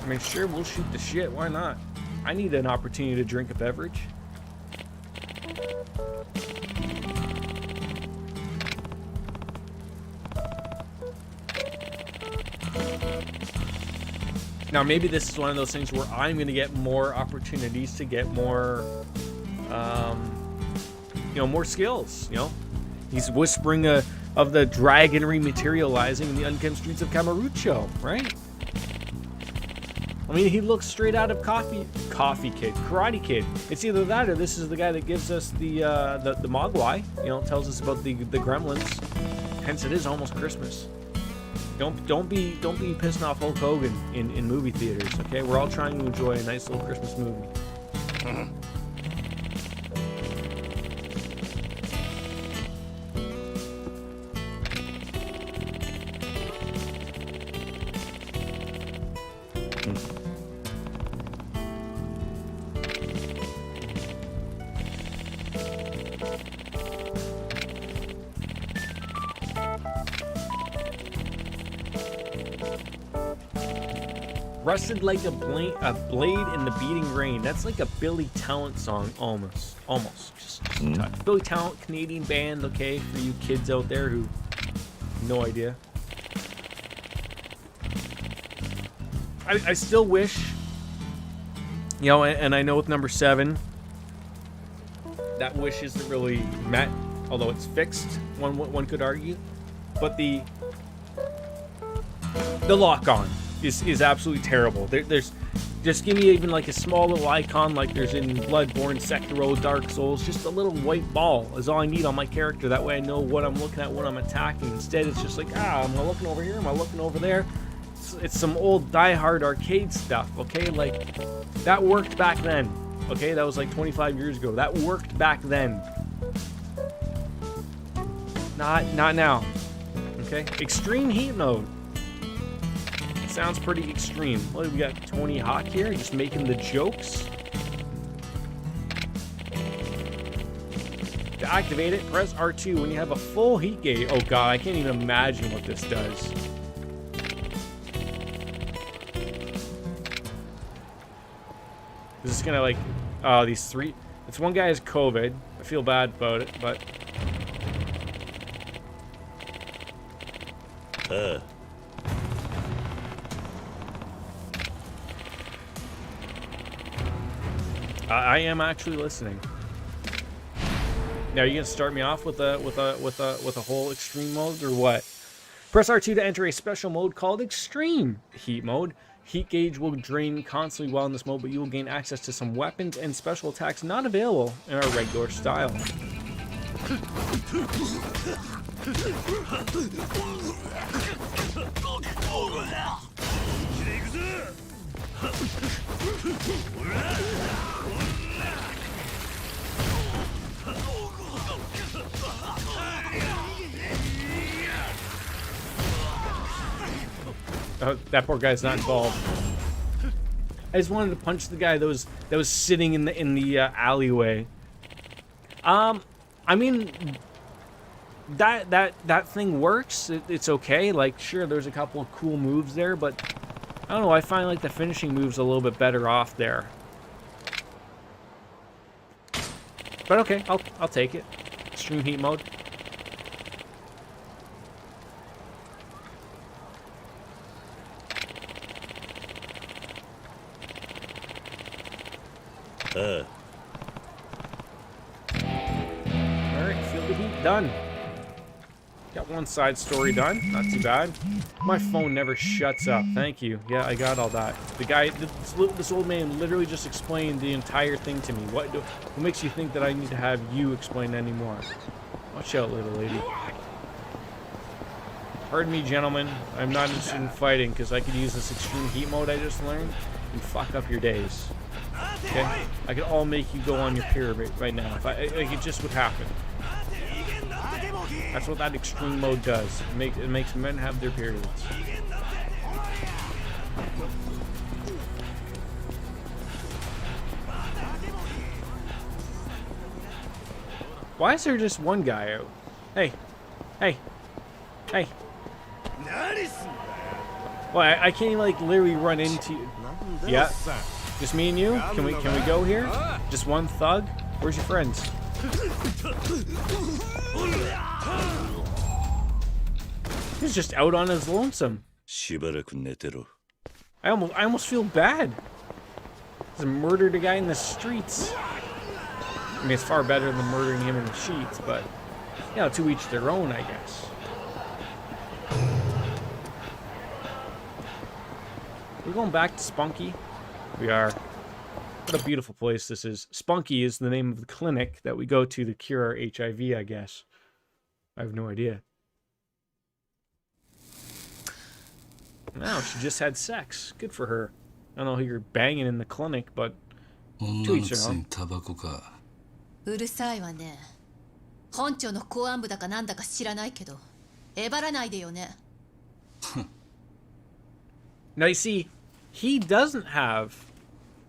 I mean, sure, we'll shoot the shit, why not? I need an opportunity to drink a beverage. Now, maybe this is one of those things where I'm going to get more opportunities to get more, you know, more skills, you know? He's whispering of the dragonry materializing in the unkempt streets of Kamurocho, right? I mean, he looks straight out of Karate Kid. It's either that or this is the guy that gives us the Mogwai, you know, tells us about the gremlins. Hence, it is almost Christmas. Don't be pissing off Hulk Hogan in movie theaters, okay? We're all trying to enjoy a nice little Christmas movie. Rusted like a blade in the beating rain. That's like a Billy Talent song, almost. Just a touch. Billy Talent, Canadian band, okay, for you kids out there who have no idea. I still wish, you know, and I know with number 7, that wish isn't really met, although it's fixed, one could argue. But the lock-on is absolutely terrible. There's just give me even like a small little icon like there's in Bloodborne, Sekiro, Dark Souls. Just a little white ball is all I need on my character. That way I know what I'm looking at when I'm attacking. Instead, it's just like, am I looking over here? Am I looking over there? It's some old Die-Hard arcade stuff, okay? Like, that worked back then, okay? That was like 25 years ago. That worked back then. Not now, okay? Extreme heat mode. Sounds pretty extreme. What, we got Tony Hawk here, just making the jokes. To activate it, press R2 when you have a full heat gauge. Oh god, I can't even imagine what this does. This is gonna like, these 3. It's one guy has COVID. I feel bad about it, but. I am actually listening. Now, are you gonna start me off with a whole extreme mode or what? Press R2 to enter a special mode called Extreme Heat Mode. Heat gauge will drain constantly while in this mode, but you will gain access to some weapons and special attacks not available in our regular style. Oh, that poor guy's not involved. I just wanted to punch the guy that was sitting in the alleyway. I mean, that thing works. It's okay. Like, sure, there's a couple of cool moves there, but I don't know. I find like the finishing moves a little bit better off there. But okay, I'll take it. Extreme heat mode. Alright, feel the heat done. Got one side story done, not too bad. My phone never shuts up, thank you. Yeah, I got all that. The guy, this old man literally just explained the entire thing to me. What makes you think that I need to have you explain anymore? Watch out, little lady. Pardon me, gentlemen. I'm not interested in fighting because I could use this extreme heat mode I just learned and fuck up your days. Okay? I could all make you go on your period right now. If it just would happen. That's what that extreme mode does. It makes men have their periods. Why is there just one guy out? Hey. Hey. Hey. Well, I can't like literally run into you. Yeah. Just me and you? Can we go here? Just one thug? Where's your friends? He's just out on his lonesome. I almost feel bad. He's murdered a guy in the streets. I mean, it's far better than murdering him in the sheets, but you know, to each their own, I guess. We're going back to Spunky. We are. What a beautiful place this is. Spunky is the name of the clinic that we go to cure our HIV, I guess. I have no idea. No, she just had sex. Good for her. I don't know who you're banging in the clinic, but to each their own.
うるさいわね。本庁の公安部だかなんだか知らないけど、えばらないでよね。
Now you see, he doesn't have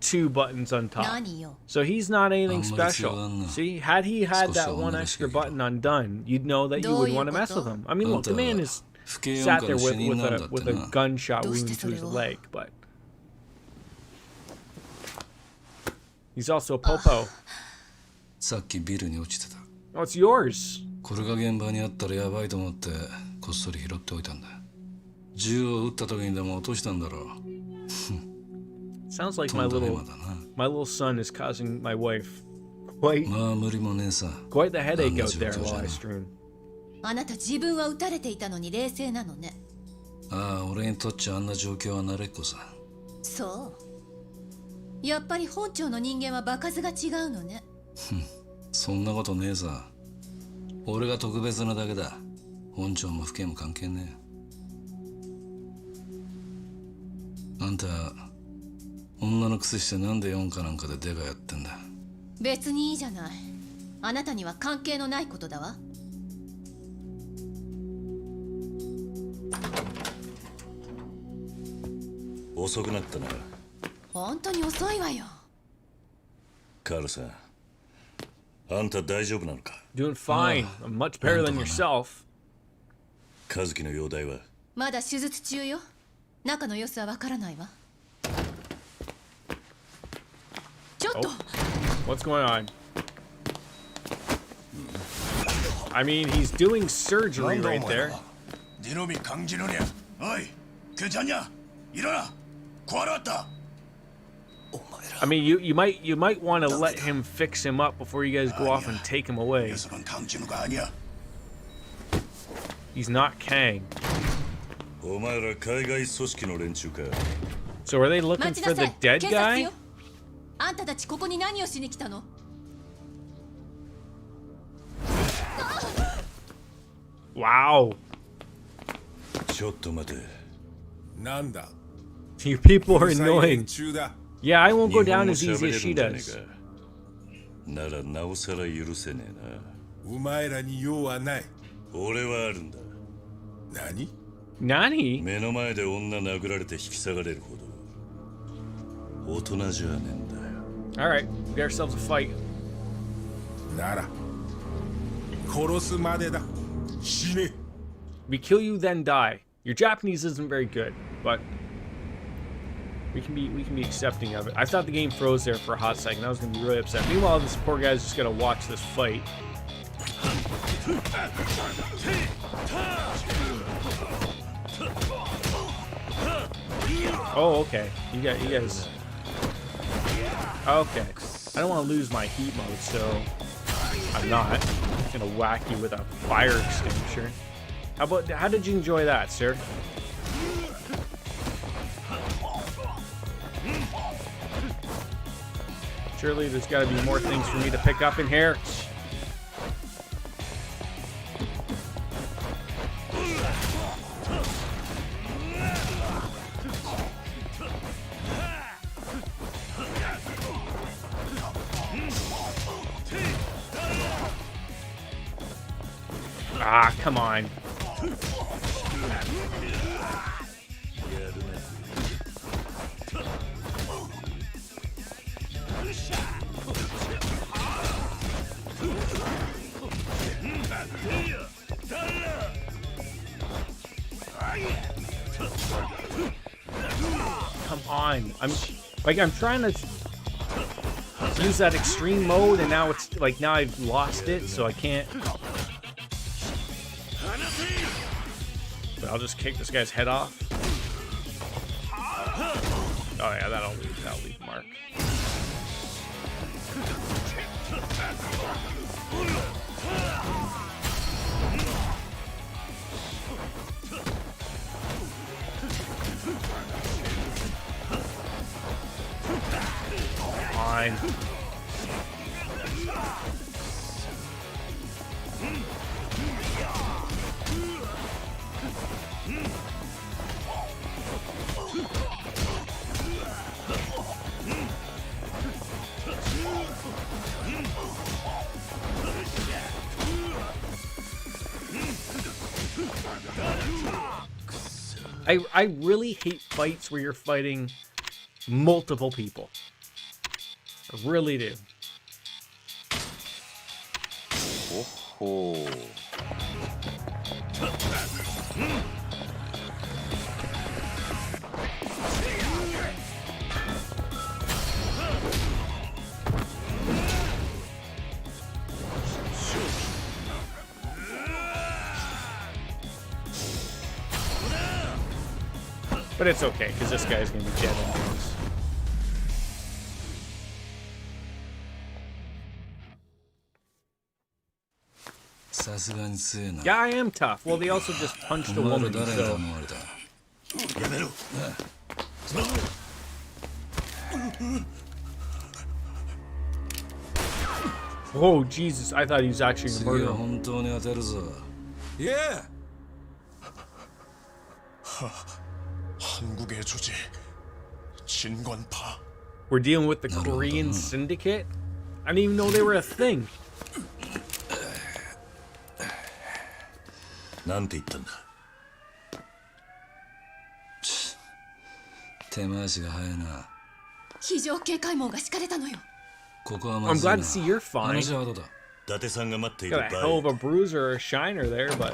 2 buttons on top.
何よ。
So he's not anything special.
Unbelievable.
See, had he had that
Special
one
on
extra
the
button undone, you'd know that you would want to mess with him. I mean, look, the man is sat there with a gunshot wound to his leg, but he's also a popo.
さっきビルに落ちてた。
Oh, it's yours.
これが現場にあったらやばいと思ってこっそり拾っておいたんだ。銃を撃った時にでも落としたんだろう。
Sounds like
と
my
んだ
little
ヘマだな。
son is causing my wife quite
まあ無理もねえさ。
quite the headache out there
あんな状況じゃ
while I
な
stream.
あなた自分は撃たれていたのに冷静なのね。
ああ、俺にとっちゃあんな状況は慣れっこさ。
そう。やっぱり本庁の人間は場数が違うのね。
そんなことねえさ。俺が特別なだけだ。本庁も府警も関係ねえ。あんた、女のくせしてなんで4かなんかでデカやってんだ。
別にいいじゃない。あなたには関係のないことだわ。
遅くなったな。
本当に遅いわよ。
カールさん、あんた大丈夫なのか？
Doing fine. I'm much better than yourself.
和樹の容体は？
まだ手術中よ。中の様子はわからないわ。ちょっと、
What's going on? I mean, he's doing surgery right there.
ディノミ感じるにゃ。おい、ケちゃんにゃ。いらな。壊らった。
I mean, you might want to let him fix him up before you guys go off and take him away.
その感じのかにゃ。
He's not Kang.
お前ら海外組織の連中か？
So are they looking
待ち
for
なさ
the
い。
dead
警察
guy?
よ。あんたたちここに何をしに来たの？
Wow.
ちょっと待て。
なんだ。
You people are
うるさい
annoying.
連中だ。
Yeah, I won't go
日
down
本語
as
喋
easy
れ
as
る
she
んじゃね
does.
えか。ならなおさら許せねえな。
お前らに用はない。
俺はあるんだ。
何？
Nani?
目の前で女殴られて引き下がれるほど大人じゃねえんだよ。
All right, we got ourselves a fight.
なら殺すまでだ。死ね。
We kill you, then die. Your Japanese isn't very good, but we can be accepting of it. I thought the game froze there for a hot second. I was gonna be really upset. Meanwhile, this poor guy's just gonna watch this fight. Oh, okay. You guys. Okay. I don't want to lose my heat mode, so I'm not gonna whack you with a fire extinguisher. How did you enjoy that, sir? Surely there's got to be more things for me to pick up in here. Ah, come on. Come on. I'm trying to use that extreme mode, and now it's like now I've lost it, so I can't. But I'll just kick this guy's head off. Oh yeah, that'll leave a mark. Fine. I really hate fights where you're fighting multiple people. I really do.
Oh.
But it's okay, because this guy's going to be dead anyways. Yeah, I am tough. Well, they also just punched a woman, so... Oh, Jesus, I thought he was actually a murderer.
Yeah.
한국의 주지 진권파.
We're dealing with the Korean syndicate? I didn't even know they were a thing.
なんて言ったんだ。
手回しが早いな。
非常警戒網が敷かれたのよ。
ここはま
I'm
ずいな。
glad to see you're fine.
話はどうだ。
伊達さんが待っている
Got a
場
hell of
合
a bruiser or a shiner there, but...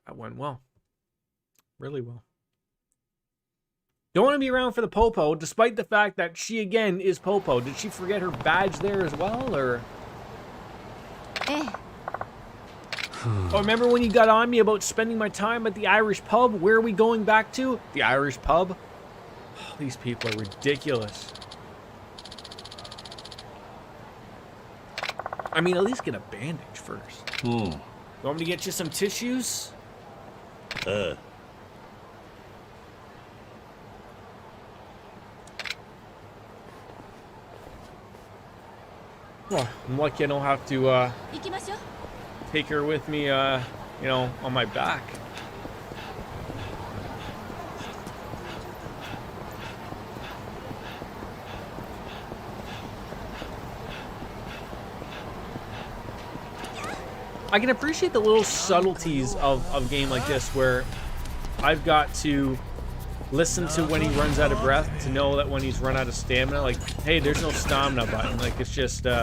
That went well. Really well. Don't want to be around for the Popo, despite the fact that she, again, is Popo. Did she forget her badge there as well, or...? Oh, remember when you got on me about spending my time at the Irish pub? Where are we going back to? The Irish pub? Oh, these people are ridiculous. I mean, at least get a bandage first. You want me to get you some tissues? Well, I'm lucky I don't have to
行きましょう。
take her with me, you know, on my back. I can appreciate the little subtleties of a game like this where I've got to listen to when he runs out of breath to know that when he's run out of stamina, like, hey, there's no stamina button. Like, it's just, or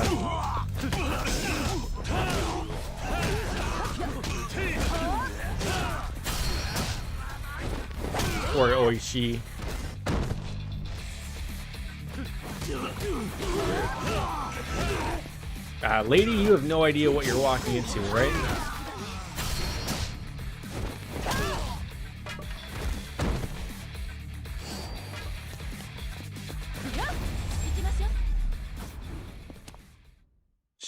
Oishi. Lady, you have no idea what you're walking into, right?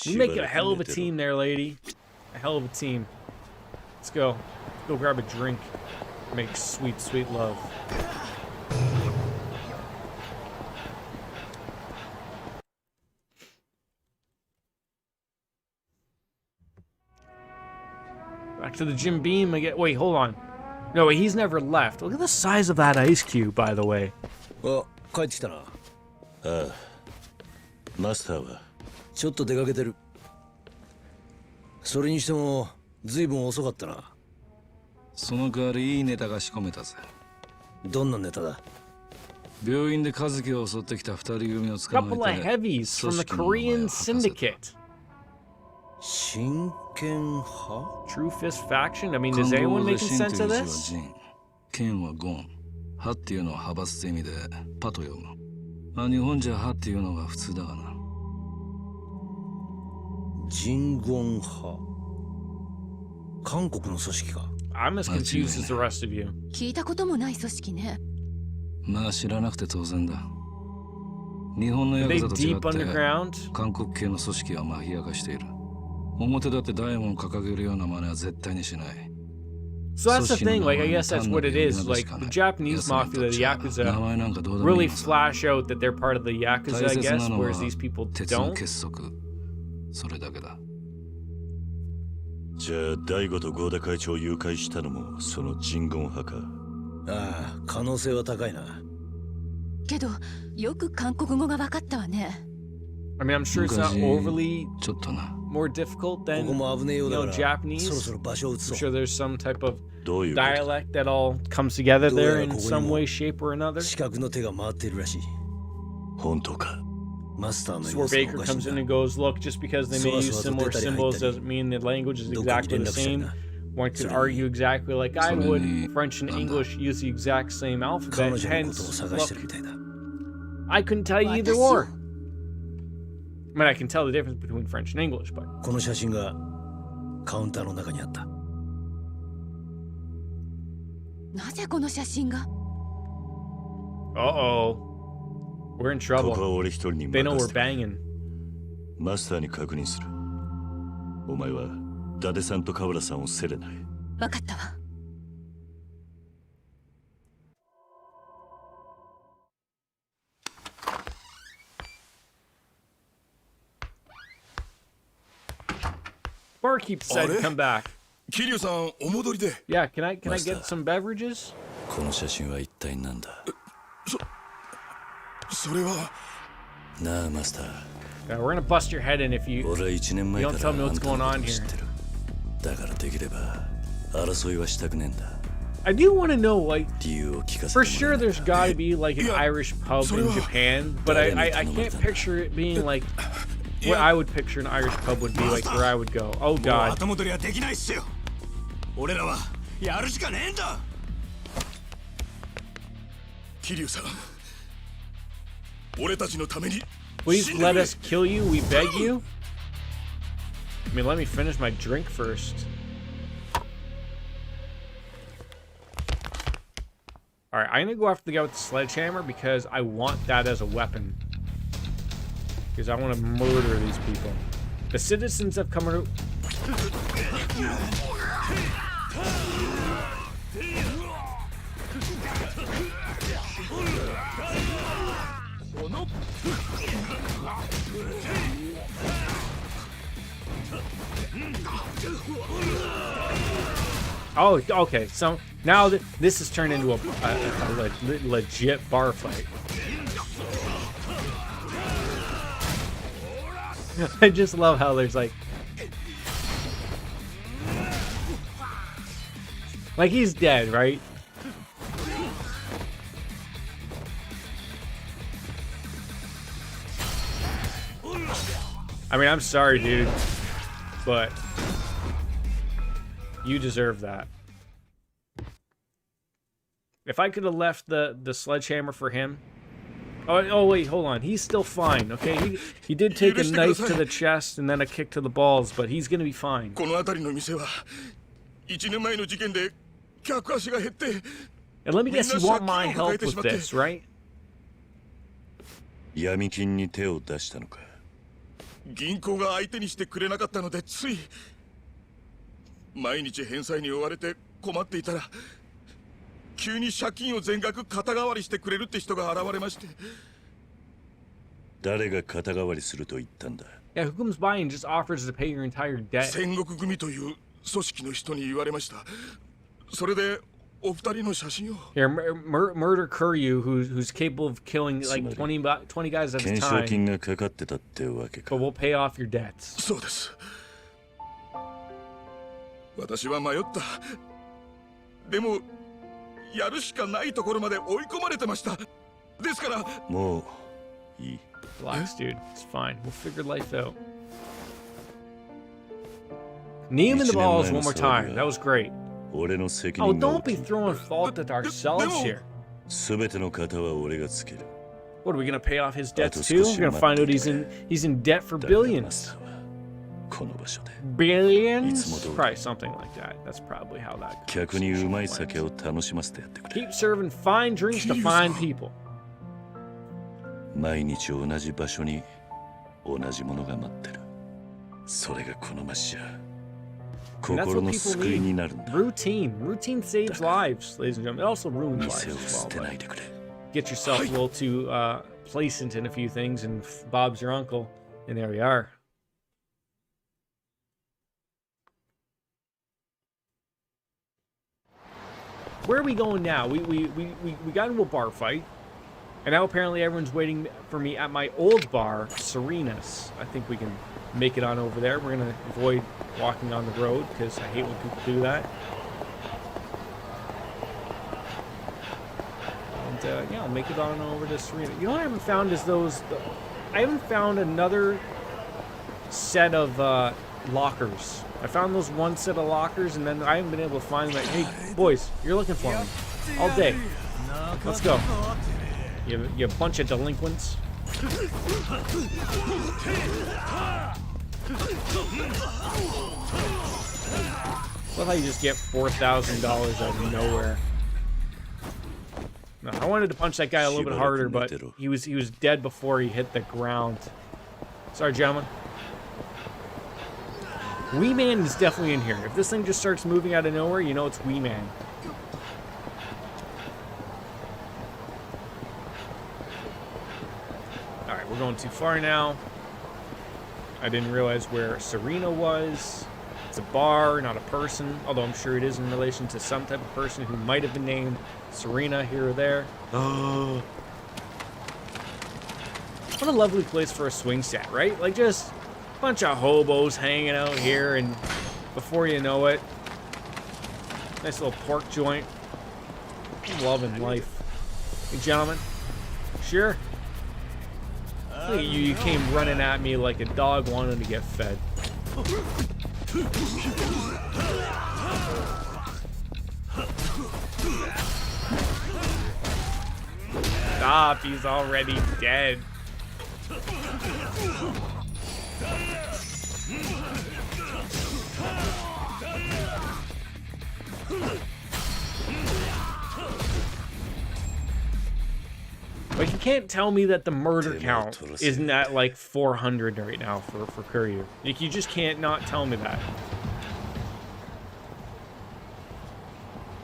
You make a hell of a team there, lady. A hell of a team. Let's go. Go grab a drink. Make sweet, sweet love. Back to the Jim Beam again. Wait, hold on. No, he's never left. Look at the size of that ice cube, by the way.
あ、帰ってきたな。
ああ、マスターは
ちょっと出かけてる。それにしても随分遅かったな。
その代わりいいネタが仕込めたぜ。
どんなネタだ？
病院で和樹を襲ってきた二人組を捕ま
Couple of
えて
heavies from the Korean syndicate.
真剣派？
True Fist faction? I mean, is anyone making sense of this?
剣はゴン、派っていうのは派閥って意味でパと読む。まあ日本じゃ派っていうのが普通だがな。
人言派。韓国の組織か。
I'm as confused as the rest of you.
聞いたこともない組織ね。
まあ知らなくて当然だ。日本のヤ
Are
ク
they
ザと違
deep
って
underground?
韓国系の組織はマフィア化している。表だって大門を掲げるような真似は絶対にしない。
So that's the thing, like, I guess that's what it is. Like, the Japanese mafia, the Yakuza, really flash out that they're part of the Yakuza, I guess, whereas these people
鉄の
don't.
結束。それだけだ。
じゃあ大悟と合田会長を誘拐したのもその人言派か。
ああ、可能性は高いな。
けど、よく韓国語が分かったわね。
I mean, I'm sure it's not overly
ちょっとな。
more difficult than
ここも危ねえようだから
Japanese?
そろそろ場所を移
I'm
そう
sure there's some type of
どういうこと
dialect that all comes together there in
どうやらここにも
some way, shape, or another.
資格の手が回っているらしい
本当か
マスターの
This
様
is where
子が
Baker
おかしいん
comes
だ
in and goes, look, just because they may use similar symbols doesn't mean the language is
どっかに
exactly
連
the
絡したい
same.
な
One could argue exactly like I
So
would.
many-
French and English use the exact same
彼
alphabet.
女のことを
Hence,
探してる
look,
みたいだ
I couldn't tell you either
私
or.
を
I mean, I can tell the difference between French and English, but
この写真がカウンターの中にあった
なぜこの写真が
uh-oh, we're in
ここは
trouble.
俺一人に
They know
任
we're
せてくれ
banging.
マスターに確認するお前は伊達さんと河原さんをセレナへ
分かったわ
Barkeep said
Are?
come back.
桐生さんお戻りで
Yeah, can I get
Master.
some beverages?
この写真は一体何だ
それは
なあマスター
Yeah, we're gonna bust your head in if you.
俺は1年前か
You don't
ら
tell me
あ
what's
んたの
going
こ
on
とを
here.
知ってるだからできれば争いはしたくねえんだ
I do want to know, like,
理由を聞かせ
for
てもら
sure
えない
there's got to be like an
Yeah,
Irish pub
so
in
do I.
Japan, but I can't picture it being like what I would picture an Irish pub would be like where I would go. Oh
もう
God.
後戻りはできないっすよ俺らはやるしかねえんだ桐生さん俺たちのために
Please let us kill you, we beg you. I mean, let me finish my drink first. Alright, I'm gonna go after the guy with the sledgehammer because I want that as a weapon. Because I want to murder these people. The citizens have come to... Oh, okay. So now this has turned into a legit bar fight. I just love how there's like he's dead, right? I mean, I'm sorry, dude, but you deserve that. If I could have left the sledgehammer for him. Oh wait, hold on. He's still fine, okay? He did take a knife to the chest and then a kick to the balls, but he's gonna be fine.
この辺りの店は1年前の事件で客足が減って
And let me guess, you want my help with this, right?
闇金に手を出したのか
銀行が相手にしてくれなかったのでつい毎日返済に追われて困っていたら急に借金を全額肩代わりしてくれるって人が現れまして
誰が肩代わりすると言ったんだ
Yeah, who comes by and just offers to pay your entire debt?
戦国組という組織の人に言われましたそれでお二人の写真を
Here, murder Kuryu, who's capable of killing like 20 guys at a
懸賞
time,
金がかかってたってわけか
but we'll pay off your debts.
そうです私は迷ったでもやるしかないところまで追い込まれてましたですから
もういい
Relax, dude. It's fine. We'll figure life out. Knee him in the balls one more time. That was great.
俺の責
Oh,
任が
don't
大き
be
い
throwing fault at ourselves here.
全ての型は俺がつける
What, are we gonna pay off his debts too? We're gonna find out he's in debt for
だがマ
billions.
スターはこの場所で
Billions? Probably something like that. That's probably how that goes.
客にうまい酒を楽しませてやってくれ
Keep serving fine drinks to fine people.
毎日同じ場所に同じものが待ってるそれがこの街じゃ
And that's
心
what
の
people
救いになるん
need.
だ
Routine. Routine saves lives, ladies and gentlemen. It also ruins lives
店を
as
捨て
well.
ないでくれ
Get yourself a little too placent in a few things, and Bob's your uncle, and there we are. Where are we going now? We got into a bar fight, and now apparently everyone's waiting for me at my old bar, Serena's. I think we can make it on over there. We're going to avoid walking on the road because I hate when people do that. And yeah, I'll make it on over to Serena. You know what I haven't found is I haven't found another set of lockers. I found those one set of lockers, and then I haven't been able to find them. Hey, boys, you're looking for me all day. Let's go. You bunch of delinquents. Love how you just get $4,000 out of nowhere. No, I wanted to punch that guy a little bit harder, but he was dead before he hit the ground. Sorry, gentlemen. Wee Man is definitely in here. If this thing just starts moving out of nowhere, you know it's Wee Man. Alright, we're going too far now. I didn't realize where Serena was. It's a bar, not a person. Although I'm sure it is in relation to some type of person who might have been named Serena here or there. Oh. What a lovely place for a swing set, right? Like just a bunch of hobos hanging out here, and before you know it, nice little pork joint. I'm loving life. Hey, gentlemen. Sure. Look at you, you came running at me like a dog wanting to get fed. Stop, he's already dead. Like, you can't tell me that the murder count isn't at like 400 right now for Kuryu. Like, you just can't not tell me that.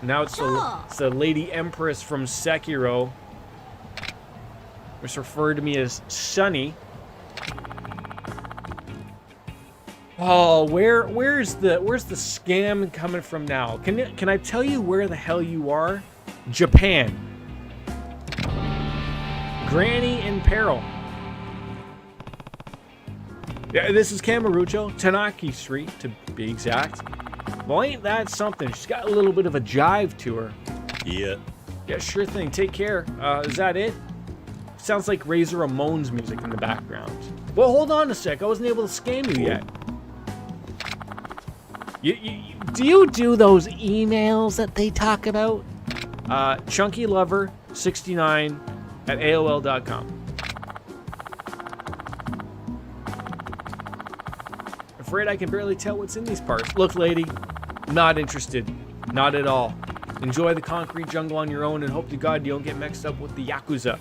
Now it's the Lady Empress from Sekiro, which referred to me as Sunny. Oh, where's the scam coming from now? Can I tell you where the hell you are? Japan. Granny in peril. Yeah, this is Kamurocho, Tanaki Street to be exact. Well, ain't that something? She's got a little bit of a jive to her.
Yeah.
Yeah, sure thing. Take care. Is that it? Sounds like Razor Ramon's music in the background. Well, hold on a sec. I wasn't able to scam you yet. Do you do those emails that they talk about? ChunkyLover69 at AOL.com. Afraid I can barely tell what's in these parts. Look, lady, not interested. Not at all. Enjoy the concrete jungle on your own and hope to God you don't get mixed up with the Yakuza.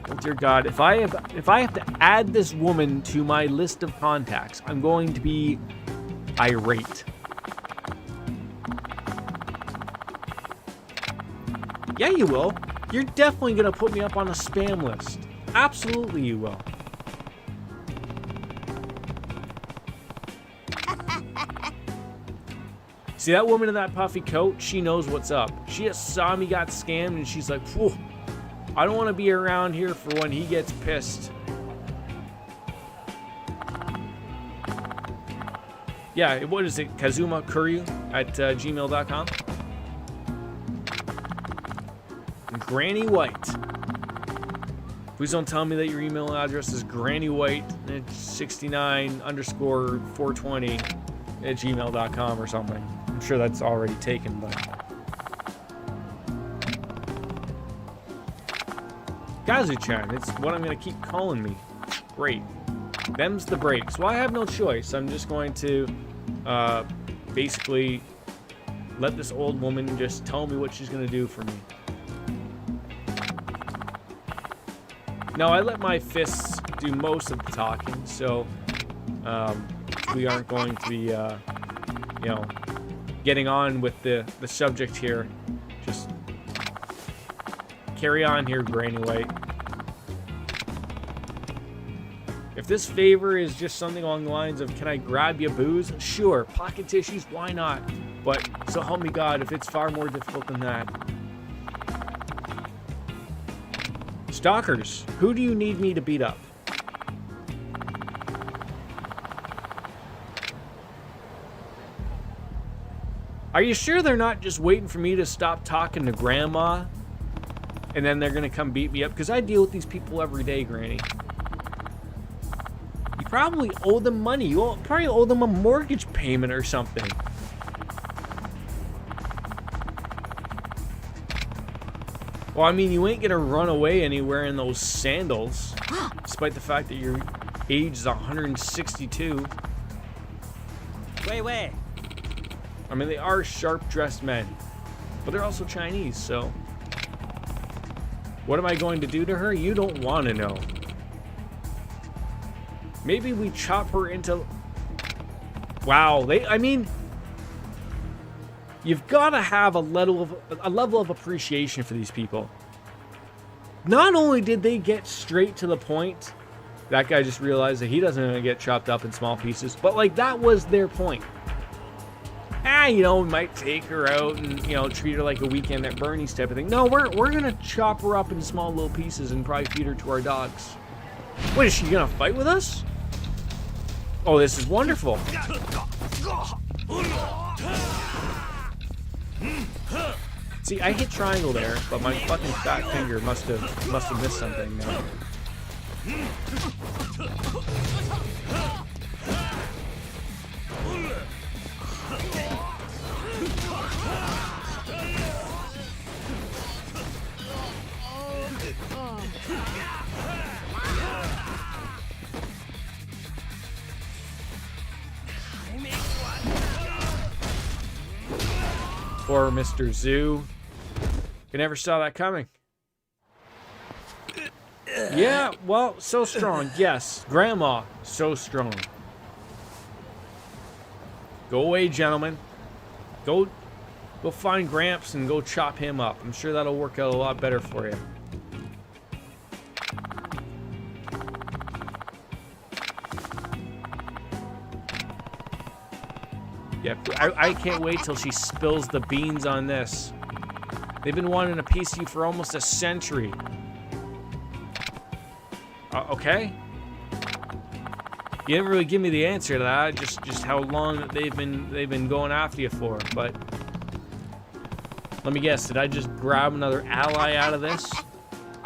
Oh dear God, if I have to add this woman to my list of contacts, I'm going to be irate. Yeah, you will. You're definitely going to put me up on a spam list. Absolutely you will. See that woman in that puffy coat? She knows what's up. She just saw me got scammed and she's like, phew, I don't want to be around here for when he gets pissed. Yeah, what is it? Kazuma Kuryu at gmail.com. Granny White. Please don't tell me that your email address is grannywhite69_420 at gmail.com or something. I'm sure that's already taken, but Kazu-chan, it's what I'm going to keep calling me. Great. Them's the breaks. Well, I have no choice. I'm just going to basically let this old woman just tell me what she's going to do for me. Now, I let my fists do most of the talking, so we aren't going to be, getting on with the subject here. Just carry on here, Granny White. If this favor is just something along the lines of, can I grab you booze? Sure. Pocket tissues? Why not? But, so help me God, if it's far more difficult than that. Stalkers, who do you need me to beat up? Are you sure they're not just waiting for me to stop talking to Grandma and then they're gonna come beat me up? Because I deal with these people every day, Granny. You probably owe them money. You probably owe them a mortgage payment or something. Well, I mean, you ain't gonna run away anywhere in those sandals, despite the fact that your age is 162.
Wait.
I mean, they are sharp-dressed men, but they're also Chinese, so... What am I going to do to her? You don't want to know. Maybe we chop her into... Wow, I mean... You've got to have a level of appreciation for these people. Not only did they get straight to the point, that guy just realized that he doesn't want to get chopped up in small pieces, but like that was their point. You know, we might take her out and, you know, treat her like a weekend at Bernie's type of thing. No, we're gonna chop her up in small little pieces and probably feed her to our dogs. Wait, is she gonna fight with us? Oh, this is wonderful. See, I hit triangle there, but my fucking fat finger must have missed something now. Poor Mr. Zoo. You never saw that coming. Yeah, well, so strong. Yes, Grandma, so strong. Go away, gentlemen. Go find Gramps and go chop him up. I'm sure that'll work out a lot better for you. Yep, I can't wait till she spills the beans on this. They've been wanting a piece of you for almost a century. Okay. You didn't really give me the answer to that. Just how long that they've been going after you for. But let me guess. Did I just grab another ally out of this?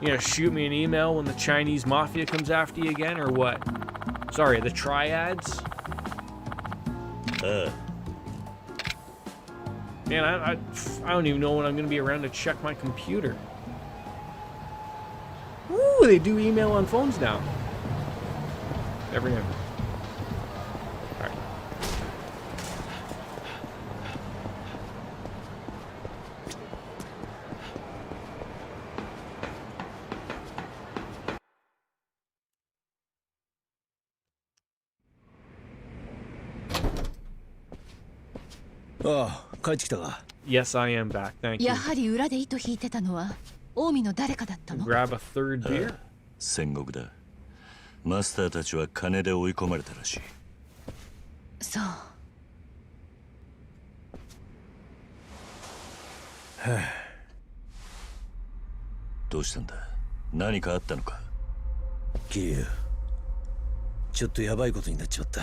You know, shoot me an email when the Chinese mafia comes after you again, or what? Sorry, the triads. Man, I don't even know when I'm gonna be around to check my computer. Ooh, they do email on phones now. Never knew. All right. Yes, I am back. Thank you.
やはり裏で糸引いてたのは近江の誰かだったの？
Grab a third beer.
戦国だ。マスターたちは金で追い込まれたらしい。
そう。
どうしたんだ？何かあったのか？
桐生、ちょっとやばいことになっちまった。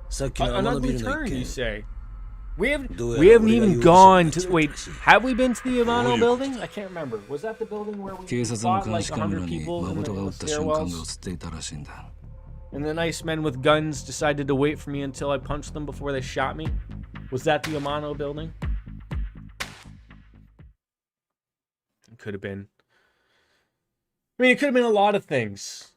さっきの
An
天のビ
ugly
ルの
turn,
一
you
件。
say? We haven't even gone to. Wait, have we been to the Amano building? I can't remember. Was that the building where we
警察の
fought
監
like
視カメ
100
ラに
people in
誠が撃
the
った瞬間が
stairwells?
映っていたらしいんだ。
And the nice men with guns decided to wait for me until I punched them before they shot me? Was that the Amano building? It could have been. I mean, it could have been a lot of things.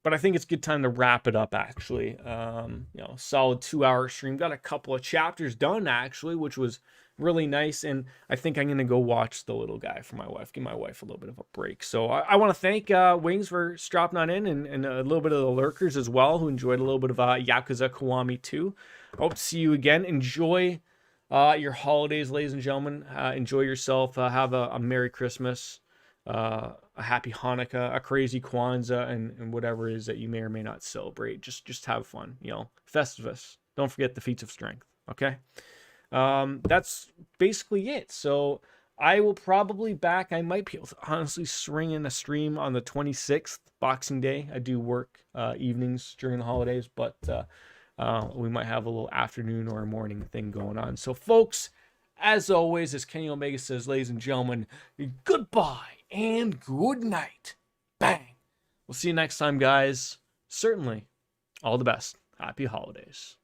But I think it's a good time to wrap it up, actually. You know, solid 2-hour stream. Got a couple of chapters done, actually, which was really nice. And I think I'm going to go watch The Little Guy for my wife. Give my wife a little bit of a break. So I want to thank Wings for dropping on in and a little bit of the lurkers as well, who enjoyed a little bit of Yakuza Kiwami 2. Hope to see you again. Enjoy your holidays, ladies and gentlemen. Enjoy yourself. Have a Merry Christmas. A happy Hanukkah, a crazy Kwanzaa, and whatever it is that you may or may not celebrate. Just have fun, you know. Festivus. Don't forget the feats of strength. Okay. That's basically it. So I will probably back. I might be able to honestly string in a stream on the 26th, Boxing Day. I do work evenings during the holidays, but we might have a little afternoon or a morning thing going on. So, folks, as always, as Kenny Omega says, ladies and gentlemen, goodbye and good night. Bang. We'll see you next time, guys. Certainly, all the best. Happy holidays.